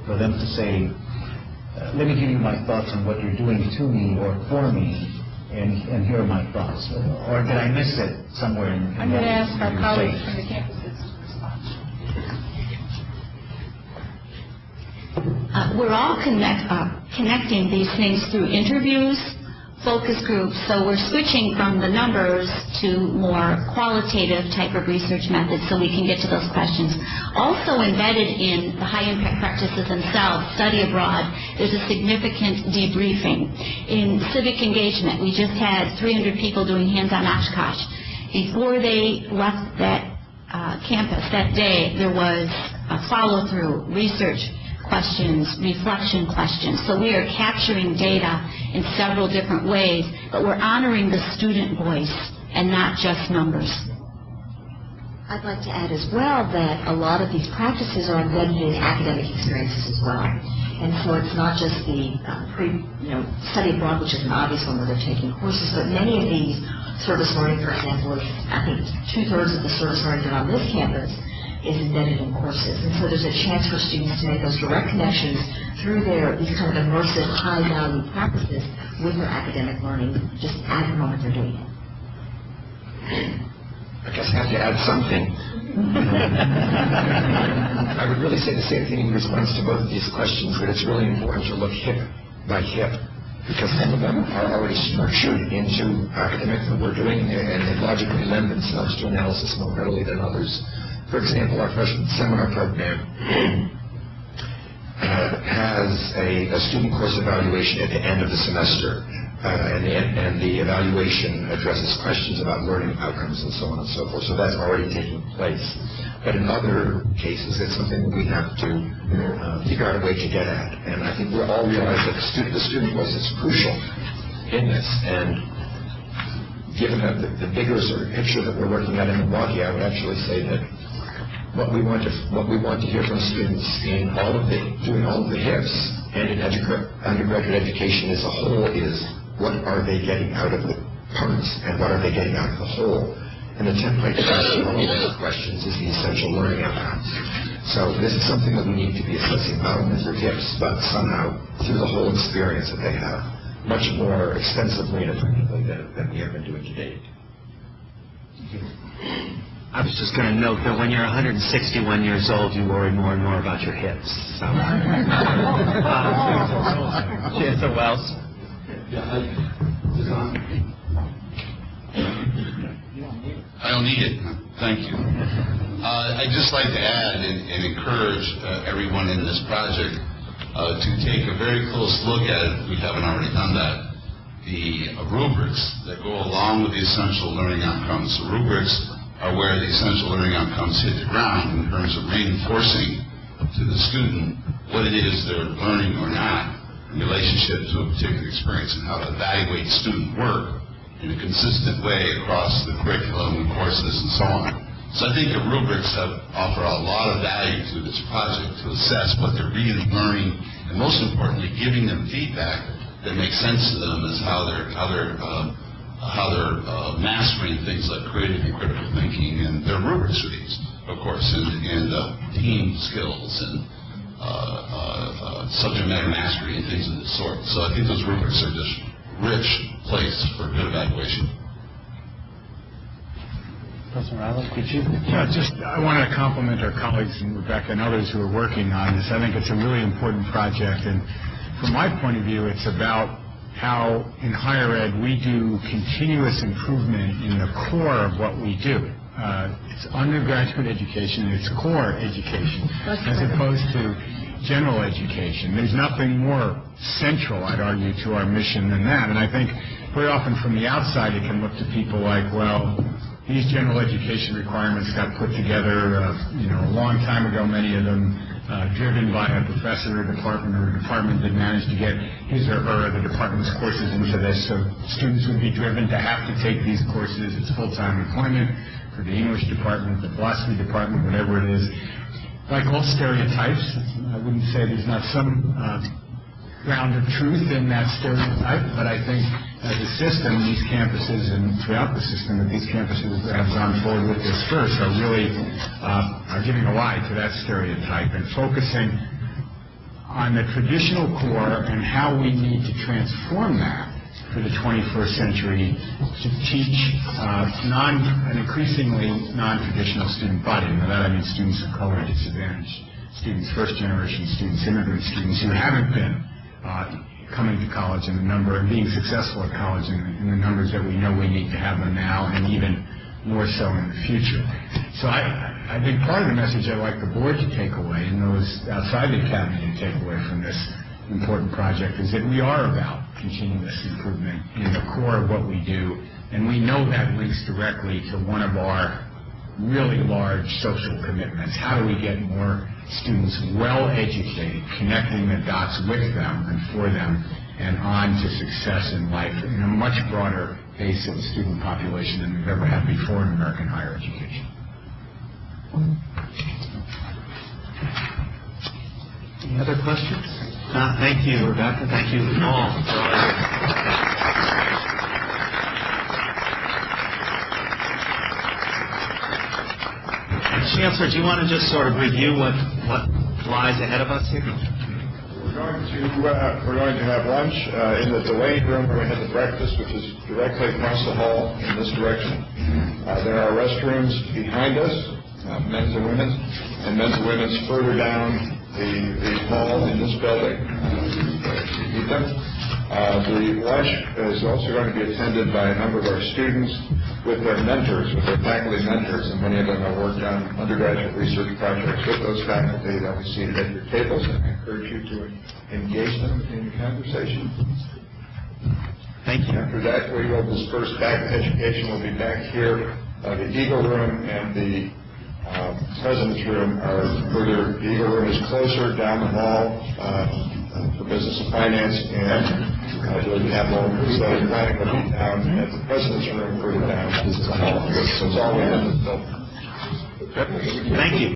for them to say, let me give you my thoughts on what you're doing to me or for me, and here are my thoughts. Or did I miss it somewhere? I'm going to ask our colleagues from the campuses to respond. We're all connecting these things through interviews, focus groups, so we're switching from the numbers to more qualitative type of research methods so we can get to those questions. Also embedded in the high-impact practices themselves, study abroad, there's a significant debriefing. In civic engagement, we just had 300 people doing hands-on Oshkosh. Before they left that campus that day, there was a follow-through, research questions, reflection questions. So we are capturing data in several different ways, but we're honoring the student voice and not just numbers. I'd like to add as well that a lot of these practices are embedded in academic experiences as well. And so it's not just the study abroad, which is an obvious one where they're taking courses, but many of these service learning, for example, I think 2/3 of the service learning on this campus is embedded in courses. And so there's a chance for students to make those direct connections through these kind of immersive, high-value practices with their academic learning just at the moment they're doing it. I guess I have to add something. I would really say the same thing in response to both of these questions, that it's really important to look hip by hip, because some of them are already structured into academic that we're doing, and they logically lend themselves to analysis more readily than others. For example, our freshman seminar program has a student course evaluation at the end of the semester. And the evaluation addresses questions about learning outcomes and so on and so forth. So that's already taking place. But in other cases, it's something that we have to figure out a way to get at. And I think we all realize that the student voice is crucial in this. And given the bigger sort of picture that we're working at in Milwaukee, I would actually say that what we want to hear from students in doing all of the HIPs and in undergraduate education as a whole is, what are they getting out of the parts, and what are they getting out of the whole? And the template for asking all of those questions is the essential learning outcomes. So this is something that we need to be assessing not only through HIPs, but somehow through the whole experience that they have, much more extensively and effectively than we have been doing to date. I was just going to note that when you're 161 years old, you worry more and more about your hips. So. Chancellor Wells. I don't need it. Thank you. I'd just like to add and encourage everyone in this project to take a very close look at it, if we haven't already done that, the rubrics that go along with the essential learning outcomes. The rubrics are where the essential learning outcomes hit the ground in terms of reinforcing to the student what it is they're learning or not in relationship to a particular experience, and how to evaluate student work in a consistent way across the curriculum and courses and so on. So I think the rubrics offer a lot of value to this project to assess what they're really learning, and most importantly, giving them feedback that makes sense to them as how they're mastering things like creative and critical thinking, and their rubrics for these, of course, and team skills and subject matter mastery and things of this sort. So I think those rubrics are just rich place for good evaluation. Professor Riley, could you? Yeah, I wanted to compliment our colleagues and Rebecca and others who are working on this. I think it's a really important project, and from my point of view, it's about how in higher ed we do continuous improvement in the core of what we do. It's undergraduate education, it's core education, as opposed to general education. There's nothing more central, I'd argue, to our mission than that. And I think very often from the outside it can look to people like, well, these general education requirements got put together a long time ago, many of them driven by a professor or a department that managed to get his or her, the department's courses into this. So students would be driven to have to take these courses. It's full-time employment for the English department, the philosophy department, whatever it is. Like all stereotypes, I wouldn't say there's not some ground of truth in that stereotype, but I think as a system, these campuses and throughout the system that these campuses that have gone forward with this first are really are giving a lie to that stereotype and focusing on the traditional core and how we need to transform that for the 21st century to teach an increasingly non-traditional student body. By that I mean students of color, disadvantaged students, first-generation students, immigrant students who haven't been coming to college in the number and being successful at college in the numbers that we know we need to have them now, and even more so in the future. So I think part of the message I'd like the board to take away and those outside the academy to take away from this important project is that we are about continuous improvement in the core of what we do, and we know that links directly to one of our really large social commitments. How do we get more students well educated, connecting the dots with them and for them and on to success in life in a much broader base of the student population than we've ever had before in American higher education. Any other questions? Thank you, Rebecca. Thank you all for all your... Chancellor, do you want to just sort of review what lies ahead of us here? We're going to have lunch in the delayed room where we had the breakfast, which is directly across the hall in this direction. There are restrooms behind us, men's and women's, and men's and women's further down the hall in this building. Meet them. The lunch is also going to be attended by a number of our students with their mentors, with their faculty mentors, and many of them have worked on undergraduate research projects with those faculty. They'll be seated at your tables, and I encourage you to engage them in the conversation. Thank you. After that, we will disperse back. Education will be back here. The Eagle Room and the President's Room are further. The Eagle Room is closer down the hall for Business and Finance, and the Capital Facility Planning will be down at the President's Room further down. So it's all within the building.